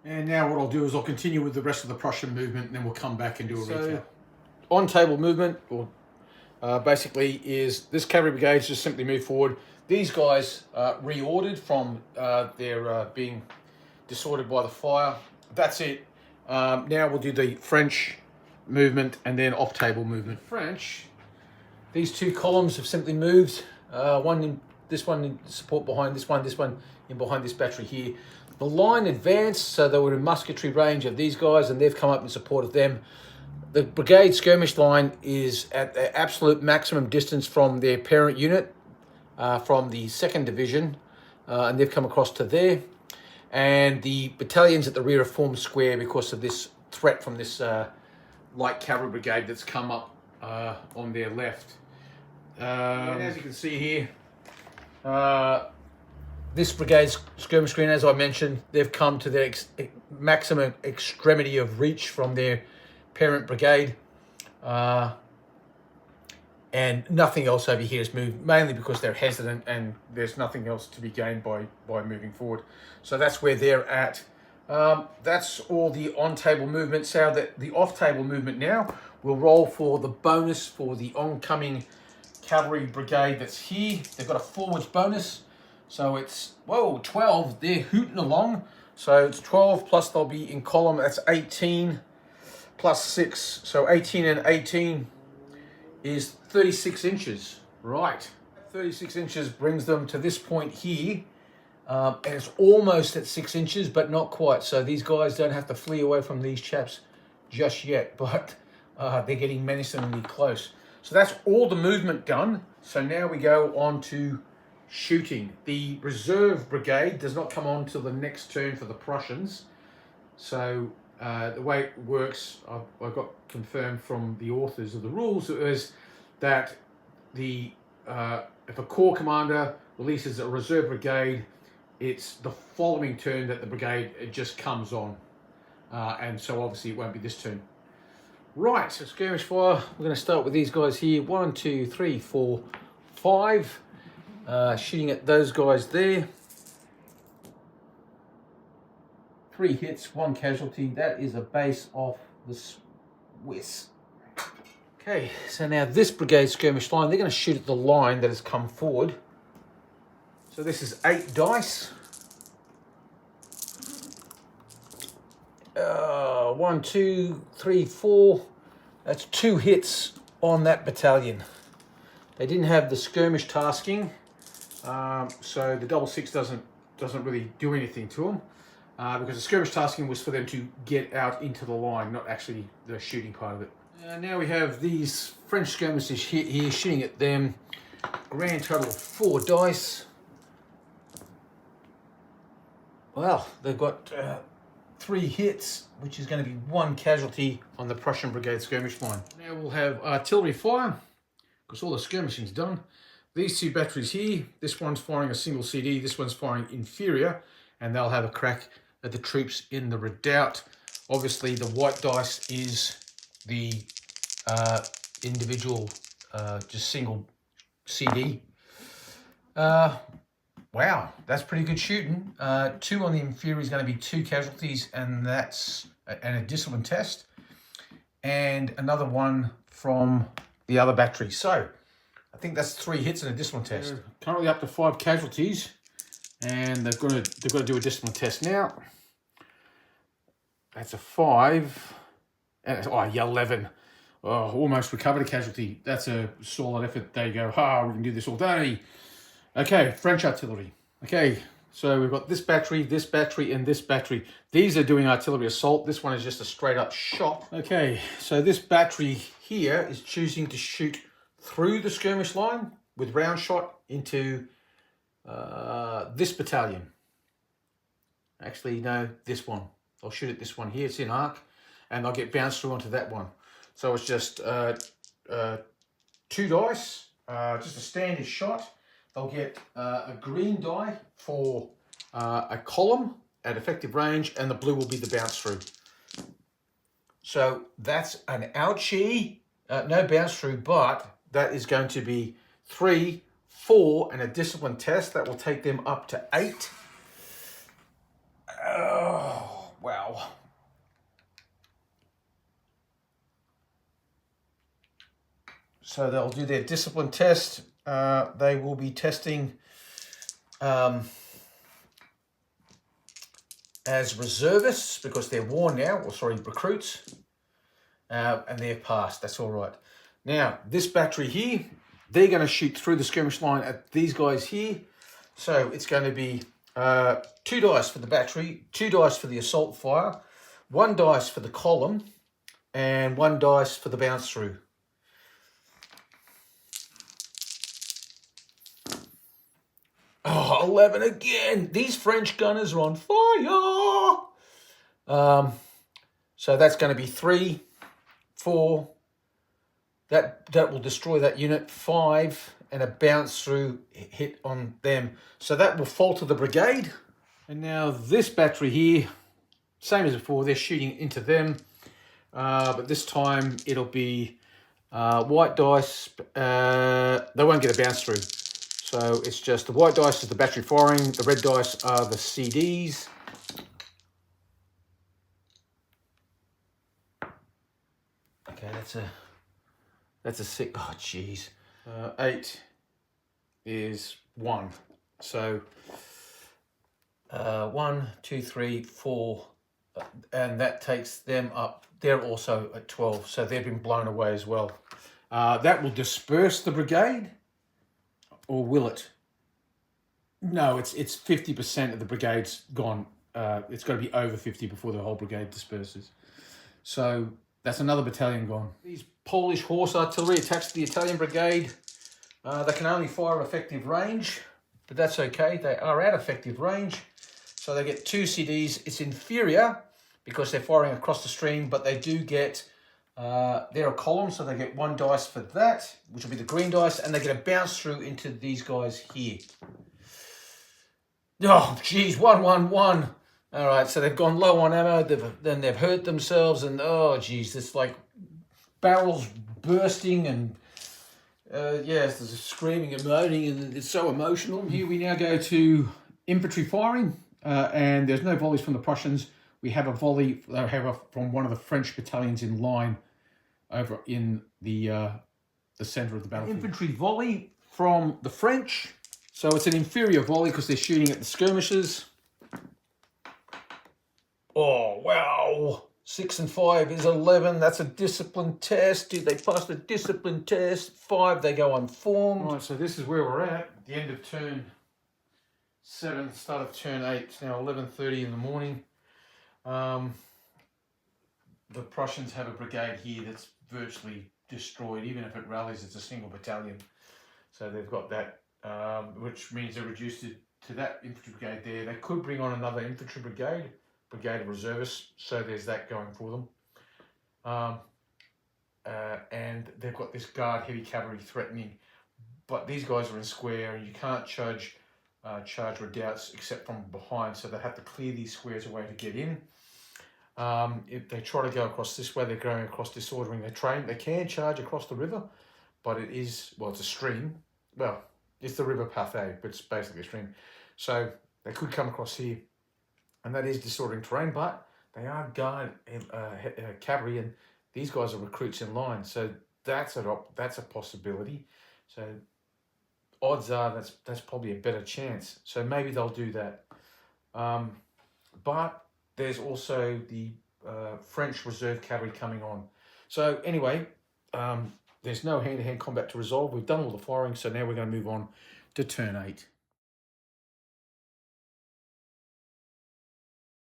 Speaker 1: And now what I'll do is I'll continue with the rest of the Prussian movement, and then we'll come back and do a recap. On table movement, or basically, is this cavalry brigades just simply move forward. These guys reordered from their being disordered by the fire. That's it. Now we'll do the French movement and then off table movement. French. These 2 columns have simply moved. This one in support behind this one in behind this battery here. The line advanced, so they were in musketry range of these guys, and they've come up in support of them. The brigade skirmish line is at the absolute maximum distance from their parent unit, from the 2nd Division, and they've come across to there. And the battalions at the rear are formed square because of this threat from this light cavalry brigade that's come up on their left. And as you can see here, this brigade's skirmish screen, as I mentioned, they've come to their maximum extremity of reach from their parent brigade. and nothing else over here is moved, mainly because they're hesitant and there's nothing else to be gained by moving forward. So that's where they're at. That's all the on-table movement. So the off-table movement now, we'll roll for the bonus for the oncoming cavalry brigade that's here. They've got a forwards bonus. So it's, whoa, 12. They're hooting along. So it's 12 plus they'll be in column. That's 18 plus 6. So 18 and 18 is 36 inches. Right. 36 inches brings them to this point here. And it's almost at 6 inches, but not quite. So these guys don't have to flee away from these chaps just yet, but they're getting menacingly close. So that's all the movement done. So now we go on to shooting. The reserve brigade does not come on till the next turn for the Prussians. So the way it works, I got confirmed from the authors of the rules, is that if a corps commander releases a reserve brigade, it's the following turn that the brigade just comes on. And so obviously it won't be this turn. Right, so skirmish fire. We're going to start with these guys here. 1, 2, 3, 4, 5. Shooting at those guys there. 3 hits, 1 casualty. That is a base off the Swiss. Okay, so now this brigade skirmish line, they're going to shoot at the line that has come forward. So this is 8 dice. 1, 2, 3, 4. That's 2 hits on that battalion. They didn't have the skirmish tasking, so the double 6 doesn't really do anything to them, because the skirmish tasking was for them to get out into the line, not actually the shooting part of it. Now we have these French skirmishers here shooting at them. Grand total of 4 dice. Well, they've got 3 hits, which is going to be 1 casualty on the Prussian brigade skirmish line. Now we'll have artillery fire, because all the skirmishing's done. These 2 batteries here, this one's firing a single CD, this one's firing inferior, and they'll have a crack at the troops in the redoubt. Obviously, the white dice is the individual, just single CD. Wow, that's pretty good shooting. 2 on the inferior is going to be 2 casualties, and that's a discipline test. And another one from the other battery. So I think that's 3 hits and a discipline test. They're currently up to 5 casualties, and they've got to do a discipline test now. That's a 5, and it's, 11. Oh, almost recovered a casualty. That's a solid effort. There you go. We can do this all day. Okay, French artillery. Okay, so we've got this battery, and this battery. These are doing artillery assault. This one is just a straight up shot. Okay, so this battery here is choosing to shoot through the skirmish line with round shot into this battalion. Actually, no, this one. I'll shoot at this one here. It's in arc, and I'll get bounced through onto that one. So it's just 2 dice, just a standard shot. They'll get a green die for a column at effective range, and the blue will be the bounce through. So that's an ouchie, no bounce through, but that is going to be 3, 4, and a discipline test. That will take them up to 8. Oh, wow. So they'll do their discipline test. They will be testing as reservists because they're worn now, or sorry, recruits, and they're passed. That's all right. Now, this battery here, they're going to shoot through the skirmish line at these guys here. So it's going to be 2 dice for the battery, 2 dice for the assault fire, 1 dice for the column, and 1 dice for the bounce through. Oh, 11 again. These French gunners are on fire. So that's going to be 3, 4. That will destroy that unit. 5 and a bounce through hit on them. So that will falter the brigade. And now this battery here, same as before, they're shooting into them. But this time it'll be White dice, they won't get a bounce through. So it's just the white dice is the battery firing, the red dice are the CDs. Okay, that's a 6. Oh, jeez. 8 is 1. So 1, 2, 3, 4, and that takes them up. They're also at 12, so they've been blown away as well. That will disperse the brigade, or will it? No, it's 50% of the brigade's gone. It's got to be over 50 before the whole brigade disperses. So that's another battalion gone. These Polish horse artillery attached to the Italian brigade, they can only fire effective range, but that's okay. They are at effective range. So they get 2 CDs. It's inferior because they're firing across the stream, but they do get, they're a column, so they get 1 dice for that, which will be the green dice, and they get a bounce through into these guys here. Oh, geez, 1, 1, 1. All right, so they've gone low on ammo, then they've hurt themselves, and oh, geez, it's like barrels bursting, and yes, there's a screaming and moaning, and it's so emotional. Here we now go to infantry firing, and there's no volleys from the Prussians. We have a volley, however, from one of the French battalions in line over in the center of the battlefield. Infantry volley from the French. So it's an inferior volley because they're shooting at the skirmishers. Oh, wow. 6 and 5 is 11. That's a discipline test. Did they pass the discipline test? 5, they go unformed. Right, so this is where we're at. The end of turn 7, start of turn 8. It's now 11:30 in the morning. The Prussians have a brigade here that's virtually destroyed. Even if it rallies, it's a single battalion. So they've got that, which means they're reduced to that infantry brigade there. They could bring on another infantry brigade of reservists, so there's that going for them. And they've got this guard heavy cavalry threatening, but these guys are in square, and you can't charge redoubts except from behind, so they have to clear these squares away to get in. If they try to go across this way, they're going across disordering their train. They can charge across the river, but it is, well, it's a stream. Well, it's the river Pathay, but it's basically a stream. So they could come across here, and that is disordering terrain, but they are guard cavalry, and these guys are recruits in line. So that's a possibility. So odds are that's probably a better chance. So maybe they'll do that. But there's also the French reserve cavalry coming on. So anyway, there's no hand-to-hand combat to resolve. We've done all the firing, so now we're going to move on to turn 8.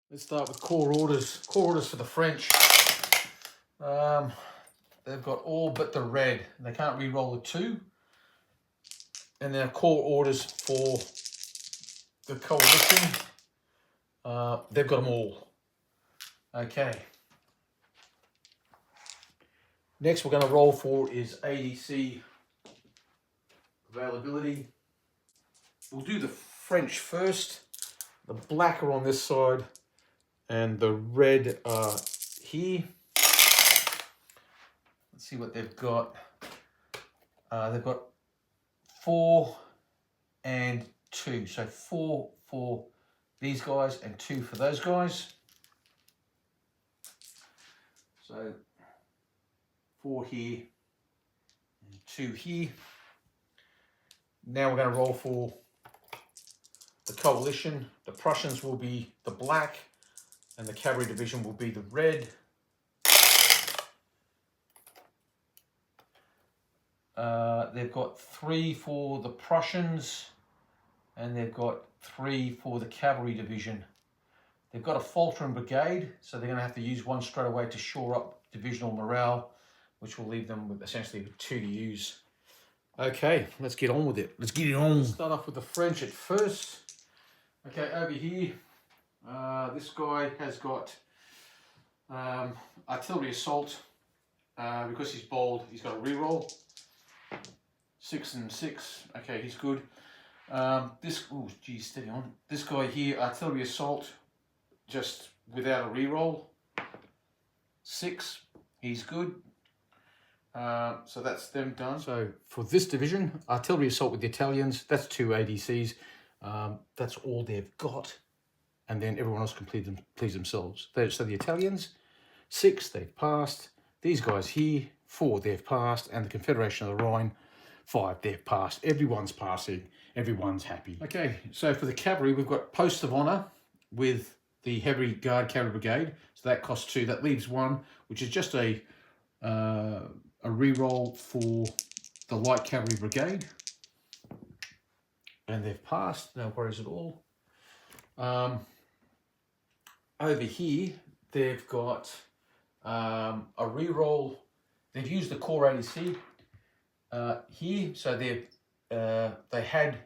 Speaker 1: Let's start with corps orders. Corps orders for the French. They've got all but the red. They can't re-roll the 2. And then corps orders for the coalition. They've got them all. Okay. Next we're going to roll for is ADC availability. We'll do the French first. The black are on this side, and the red are here. Let's see what they've got. They've got 4 and 2. So 4 for these guys and 2 for those guys. So 4 here and 2 here. Now we're going to roll for the coalition. The Prussians will be the black, and the cavalry division will be the red. They've got 3 for the Prussians, and they've got 3 for the cavalry division. They've got a faltering brigade, so they're going to have to use 1 straight away to shore up divisional morale, which will leave them with essentially 2 to use. Okay, let's get on with it. Let's get it on. Start off with the French at first. Okay, over here, this guy has got artillery assault. Because he's bold, he's got a reroll. 6 and 6. Okay, he's good. Oh geez, steady on. This guy here, artillery assault, just without a reroll. 6, he's good. So that's them done. So for this division, artillery assault with the Italians, that's 2 ADCs. That's all they've got. And then everyone else can please themselves. So the Italians, 6, they've passed. These guys here, 4, they've passed. And the Confederation of the Rhine, 5, they've passed. Everyone's passing. Everyone's happy. Okay, so for the cavalry, we've got posts of honour with the Heavy Guard Cavalry Brigade. So that costs 2. That leaves 1, which is just a re-roll for the Light Cavalry Brigade. And they've passed, no worries at all. Over here, they've got a re-roll. They've used the core ADC here, so they had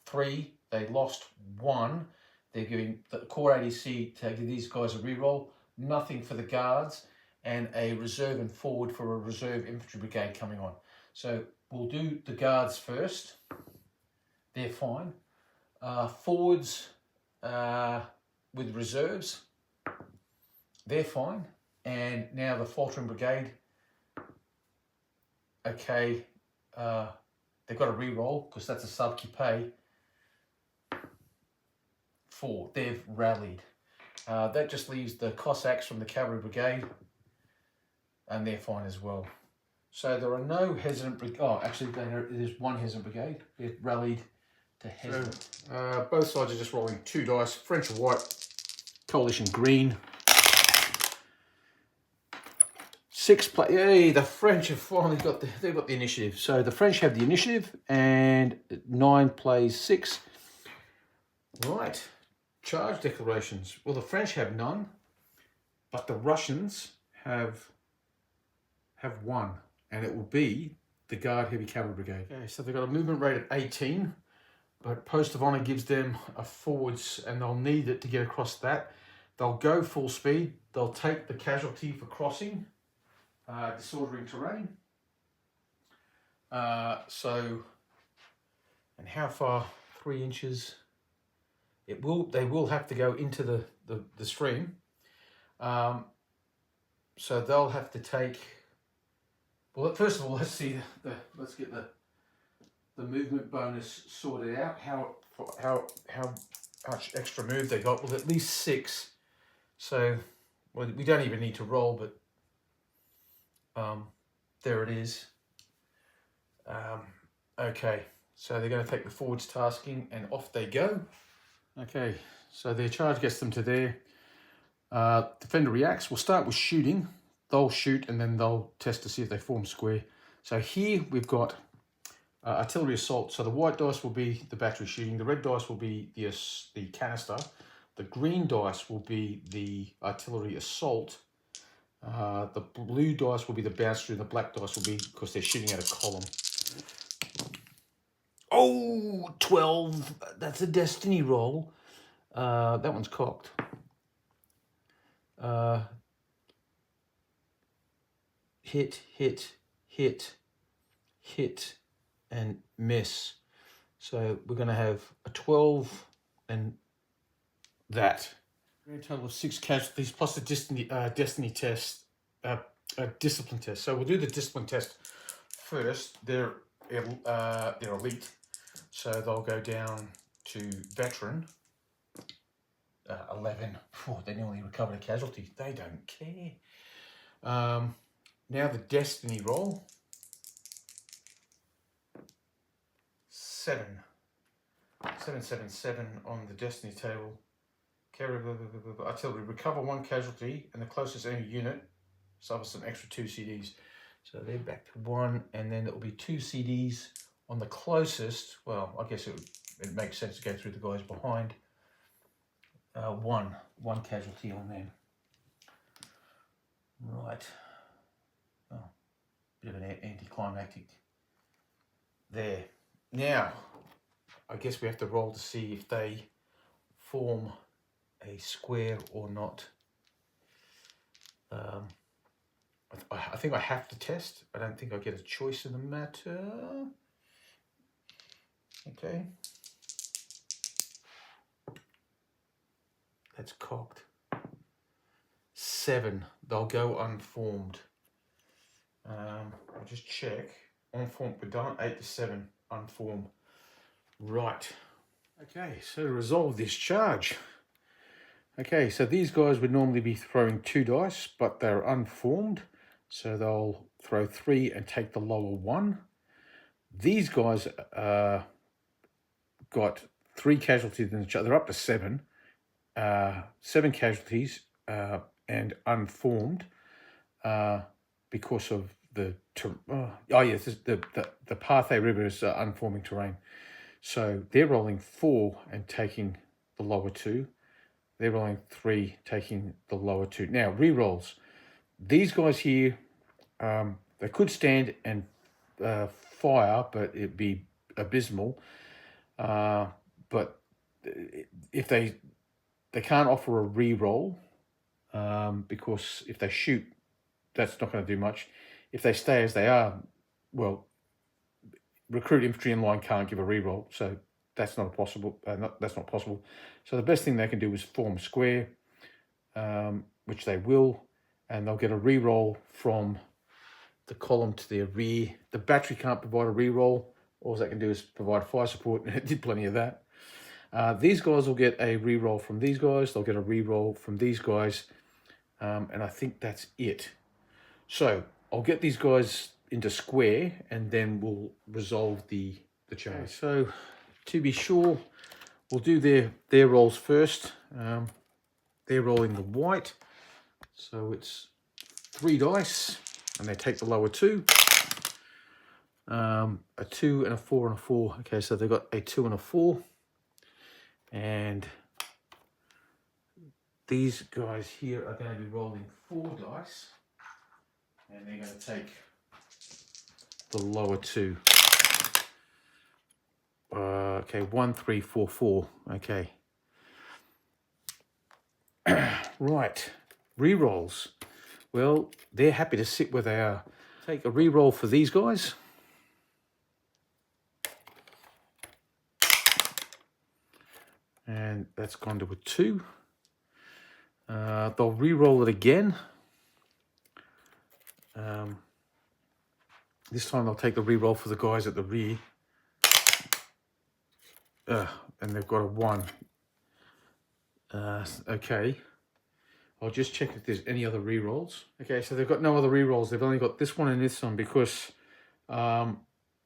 Speaker 1: 3, they lost 1. They're giving the core ADC to give these guys a re-roll, nothing for the guards, and a reserve and forward for a reserve infantry brigade coming on. So we'll do the guards first. They're fine. Forwards with reserves, they're fine. And now the faltering brigade, okay, they've got a re-roll because that's a sub-qui-pay. 4, they've rallied. That just leaves the Cossacks from the cavalry brigade, and they're fine as well. So there are no hesitant brigade. Oh, actually, there's 1 hesitant brigade. They've rallied to hesitant. So, both sides are just rolling 2 dice. French white, coalition green. 6 play. Yay! The French have finally got they've got the initiative. So the French have the initiative, and 9 plays 6. Right. Charge declarations. Well, the French have none, but the Russians have 1, and it will be the Guard Heavy Cavalry Brigade. Okay, so they've got a movement rate of 18, but Post of Honour gives them a forwards, and they'll need it to get across that. They'll go full speed. They'll take the casualty for crossing, disordering terrain. And how far? 3 inches. They will have to go into the stream. So they'll have to take. Well, first of all, let's see let's get the movement bonus sorted out. How much extra move they got? Well, at least 6. So we don't even need to roll, but there it is. Okay, so they're going to take the forwards tasking, and off they go. Okay, so their charge gets them to there. Defender reacts. We'll start with shooting. They'll shoot, and then they'll test to see if they form square. So here we've got artillery assault. So the white dice will be the battery shooting. The red dice will be the canister. The green dice will be the artillery assault. The blue dice will be the bounce through. The black dice will be because they're shooting at a column. Oh, 12. That's a destiny roll. That one's cocked. Hit, and miss. So we're going to have a 12 and that. Grand total of 6 casualties plus the destiny test, discipline test. So we'll do the discipline test first. They're elite, so they'll go down to veteran. 11. Oh, they nearly recovered a casualty. They don't care. Now the destiny roll. 7. 777 on the destiny table. Artillery, recover 1 casualty, and the closest enemy unit suffers some extra 2 CDs. So they're back to 1, and then it will be 2 CDs on the closest. Well, I guess it makes sense to go through the guys behind. 1 casualty on them. Right. Oh, bit of an anticlimactic there. Now, I guess we have to roll to see if they form a square or not. I think I have to test. I don't think I get a choice in the matter. Okay. That's cocked. 7. They'll go unformed. I'll just check. Unformed, we're done 8 to 7. Unformed. Right. Okay, so to resolve this charge. Okay, so these guys would normally be throwing 2 dice, but they're unformed. So they'll throw 3 and take the lower 1. These guys got 3 casualties in each other. They're up to 7. 7 casualties and unformed because of the the Parthay River is unforming terrain. So they're rolling 4 and taking the lower 2. They're rolling 3, taking the lower 2. Now, re-rolls. These guys here, they could stand and fire, but it'd be abysmal. But if they can't offer a re-roll, because if they shoot, that's not going to do much. If they stay as they are, well, recruit infantry in line can't give a re-roll, so that's not possible. That's not possible. So the best thing they can do is form square, which they will, and they'll get a re-roll from the column to their rear. The battery can't provide a re-roll. All they can do is provide fire support, and it did plenty of that. These guys will get a re-roll from these guys. They'll get a re-roll from these guys, and I think that's it. So I'll get these guys into square, and then we'll resolve the charge. Okay, so to be sure, we'll do their rolls first. They're rolling the white, so it's 3 dice, and they take the lower 2. A 2 and a 4 and a 4. Okay, so they've got a 2 and a 4, and these guys here are going to be rolling 4 dice, and they're going to take the lower 2. Okay, 1, 3, 4, 4. Okay. Right. Rerolls. Well, they're happy to sit where they are. Take a reroll for these guys. And that's gone to a 2. They'll re-roll it again. This time they'll take the re-roll for the guys at the rear. And they've got a 1. Okay. I'll just check if there's any other re-rolls. Okay, so they've got no other re-rolls. They've only got this one and this one because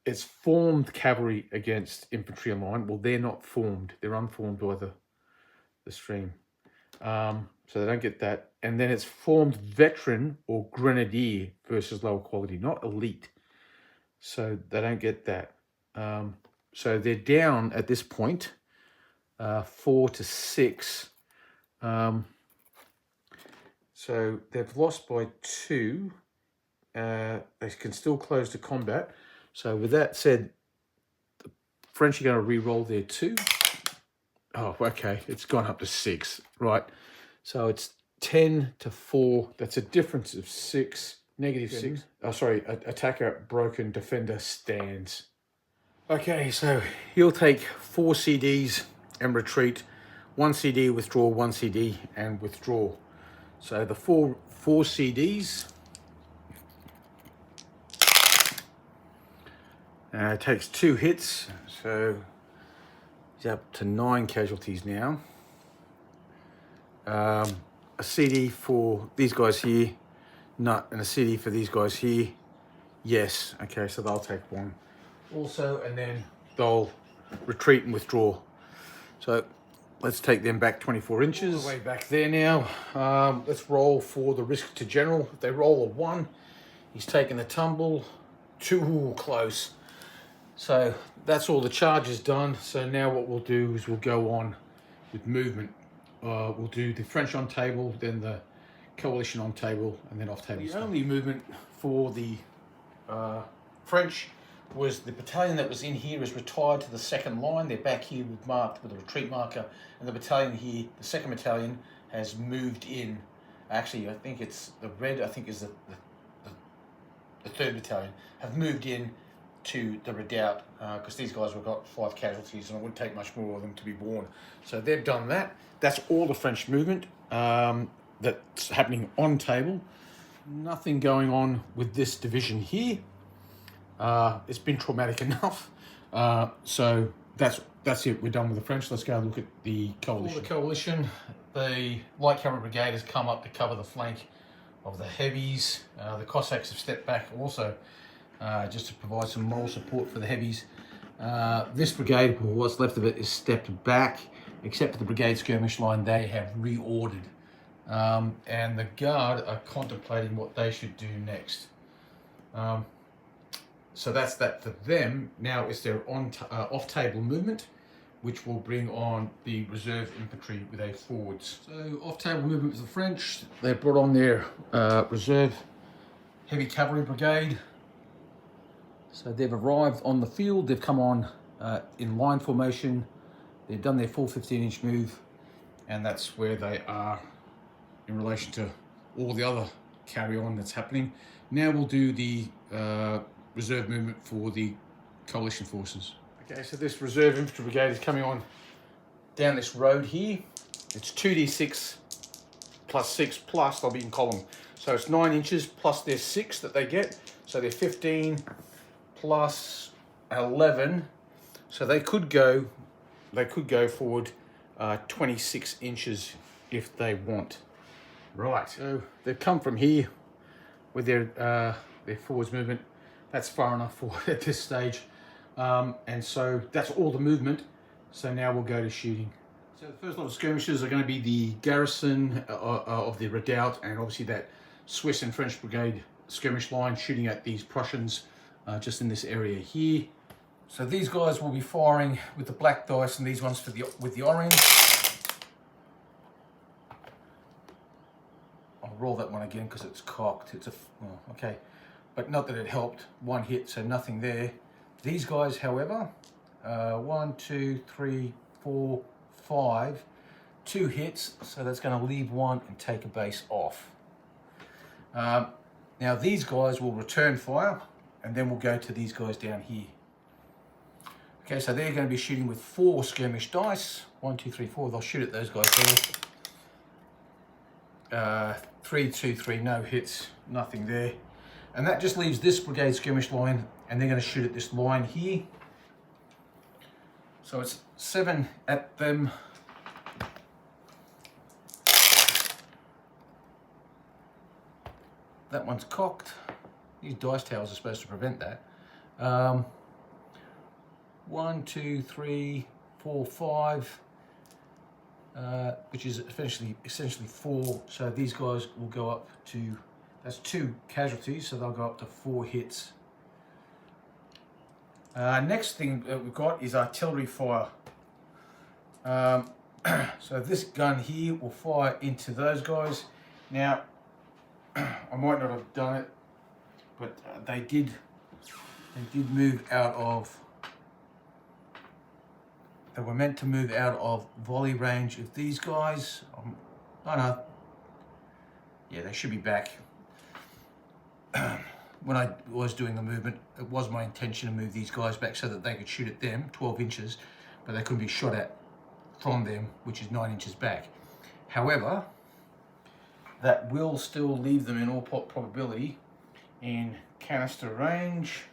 Speaker 1: it's formed cavalry against infantry in line. Well, they're not formed. They're unformed by the stream. So they don't get that. And then it's formed veteran or grenadier versus lower quality, not elite. So they don't get that. So they're down at this point, 4 to 6. So they've lost by 2. They can still close the combat. So with that said, the French are going to re-roll their 2. Oh, okay. It's gone up to 6. Right. So it's 10 to 4. That's a difference of 6. Negative 6. Oh, sorry. Attacker broken. Defender stands. Okay, so he'll take 4 CDs and retreat. 1 CD, withdraw, 1 CD and withdraw. So the four CDs takes 2 hits, so he's up to 9 casualties now. A CD for these guys here, no, and a CD for these guys here, yes. Okay, so they'll take 1 also, and then they'll retreat and withdraw. So let's take them back 24 inches. All the way back there now. Let's roll for the risk to general. If they roll a 1, he's taking the tumble. 2, close. So that's all the charges done. So now what we'll do is we'll go on with movement. We'll do the French on table, then the coalition on table, and then off table. The only movement for the French was the battalion that was in here is retired to the 2nd line. They're back here marked with a retreat marker, and the battalion here, the 2nd battalion, has moved in. Actually, I think it's the red. I think is the 3rd battalion have moved in to the redoubt because these guys have got 5 casualties, and it wouldn't take much more of them to be born. So they've done that. That's all the French movement that's happening on table. Nothing going on with this division here. It's been traumatic enough. So that's it. We're done with the French. Let's go look at the coalition. For the coalition, the light cavalry brigade has come up to cover the flank of the heavies. The Cossacks have stepped back also, just to provide some moral support for the heavies. This brigade, what's left of it, is stepped back, except for the brigade skirmish line. They have reordered, and the guard are contemplating what they should do next. So that's that for them. Now it's their off-table movement, which will bring on the reserve infantry with a forwards. So off-table movement with the French. They've brought on their reserve heavy cavalry brigade. So they've arrived on the field. They've come on in line formation. They've done their full 15-inch move, and that's where they are in relation to all the other carry-on that's happening. Now we'll do the reserve movement for the coalition forces. Okay, so this reserve infantry brigade is coming on down this road here. It's 2d6 plus 6 plus they'll be in column. So it's 9 inches plus their 6 that they get. So they're 15 plus 11. So they could go forward 26 inches if they want. Right. So they've come from here with their forwards movement. That's far enough forward at this stage. And so that's all the movement. So now we'll go to shooting. So the first lot of skirmishes are going to be the garrison of the redoubt, and obviously that Swiss and French brigade skirmish line shooting at these Prussians just in this area here. So these guys will be firing with the black dice, and these ones with the orange. I'll roll that one again because it's cocked. Okay. But not that it helped. One hit, so nothing there. These guys, however, 1, 2, 3, 4, 5, 2 hits, so that's going to leave one and take a base off. Now these guys will return fire, and then we'll go to these guys down here. Okay, so they're going to be shooting with 4 skirmish dice. 1, 2, 3, 4. They'll shoot at those guys there. 3, 2, 3. No hits. Nothing there. And that just leaves this brigade skirmish line, and they're going to shoot at this line here. So it's 7 at them. That one's cocked. These dice towers are supposed to prevent that. 1, 2, 3, 4, 5, which is essentially 4. So these guys will go up to, that's 2 casualties, so they'll go up to 4 hits. Next thing that we've got is artillery fire. So this gun here will fire into those guys. Now, I might not have done it, but they did move out of, they were meant to move out of volley range of these guys. Oh no, yeah, they should be back. When I was doing the movement, it was my intention to move these guys back so that they could shoot at them 12 inches, but they couldn't be shot at from them, which is 9 inches back. However, that will still leave them in all probability in canister range,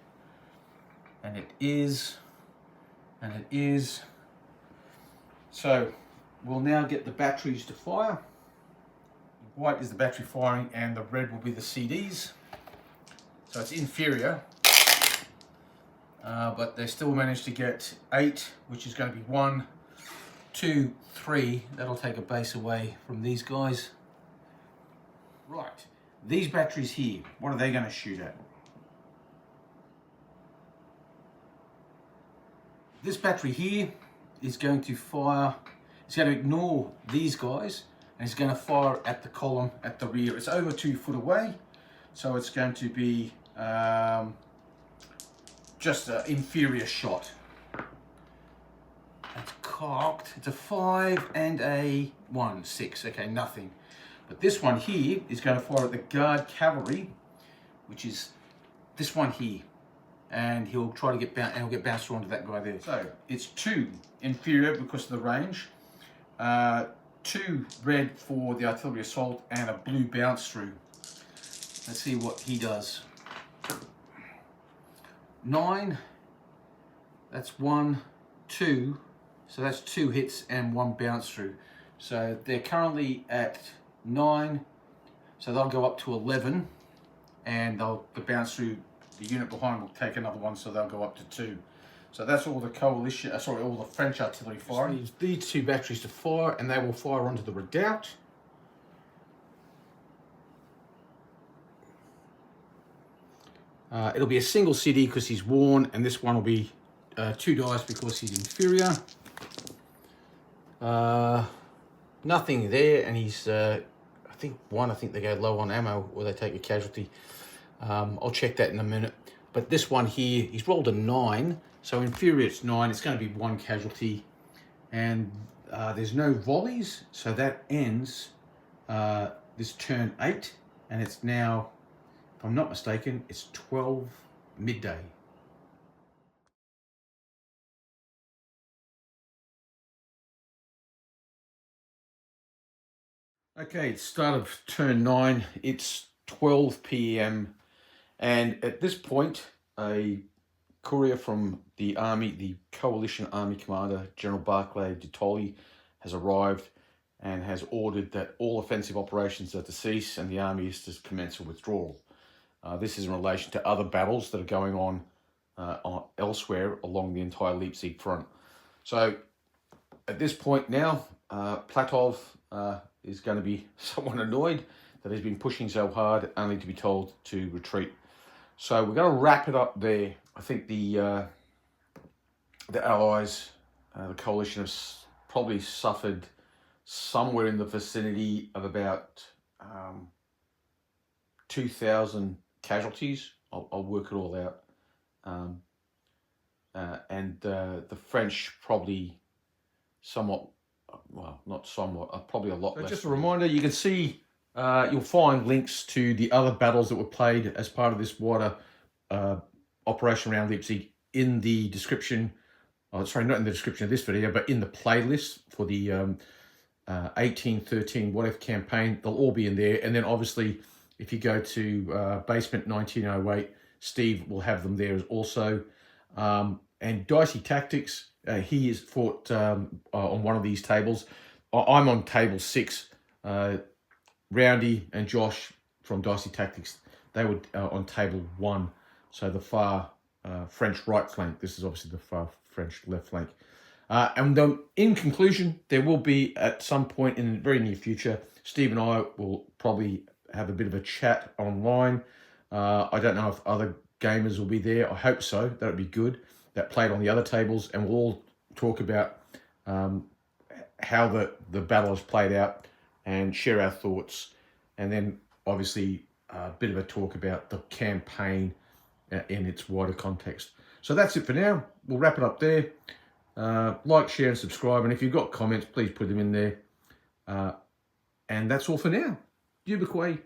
Speaker 1: and it is. So we'll now get the batteries to fire. White is the battery firing, and the red will be the CDs. So it's inferior, but they still managed to get 8, which is going to be 1, 2, 3. That'll take a base away from these guys. Right, these batteries here, what are they going to shoot at? This battery here is going to fire, it's going to ignore these guys, and it's going to fire at the column at the rear. It's over 2 foot away, so it's going to be just an inferior shot. That's cocked. It's a 5 and a 1, 6. Okay, nothing. But this one here is going to fire at the guard cavalry, which is this one here, and he'll try to get he'll get bounced onto that guy there. So it's 2 inferior because of the range, 2 red for the artillery assault, and a blue bounce through. Let's see what he does. 9, that's 1, 2, so that's 2 hits and 1 bounce through. So they're currently at 9, so they'll go up to 11, and the bounce through, the unit behind will take another 1, so they'll go up to 2. So that's all the coalition, all the French artillery firing. Use these 2 batteries to fire, and they will fire onto the redoubt. It'll be a single CD because he's worn, and this one will be 2 dice because he's inferior. Nothing there, and he's, I think they go low on ammo or they take a casualty. I'll check that in a minute. But this one here, he's rolled a 9, so inferior it's 9, it's going to be 1 casualty. And there's no volleys, so that ends this turn 8, and it's now, if I'm not mistaken, it's 12 midday. Okay, it's start of turn 9, it's 12 p.m. and at this point a courier from the army, the coalition army commander, General Barclay de Tolly, has arrived and has ordered that all offensive operations are to cease and the army is to commence a withdrawal. This is in relation to other battles that are going on elsewhere along the entire Leipzig front. So at this point now, Platov is going to be somewhat annoyed that he's been pushing so hard only to be told to retreat. So we're going to wrap it up there. I think the Allies, the coalition, have probably suffered somewhere in the vicinity of about 2,000 casualties. I'll work it all out. And the French probably somewhat, well, not somewhat, probably a lot less. Just a reminder, you can see, you'll find links to the other battles that were played as part of this wider operation around Leipzig in the description. Oh, sorry, not in the description of this video, but in the playlist for the 1813 What If campaign. They'll all be in there. And then obviously, if you go to Basement 1908, Steve will have them there also. And Dicey Tactics, he is fought on one of these tables. I'm on table 6. Roundy and Josh from Dicey Tactics, they were on table 1. So the far French right flank. This is obviously the far French left flank. And then in conclusion, there will be at some point in the very near future, Steve and I will probably have a bit of a chat online. I don't know if other gamers will be there. I hope so. That would be good. That played on the other tables, and we'll all talk about how the battle has played out and share our thoughts. And then obviously a bit of a talk about the campaign in its wider context. So that's it for now. We'll wrap it up there. Like, share and subscribe. And if you've got comments, please put them in there. And that's all for now. Ubiquay.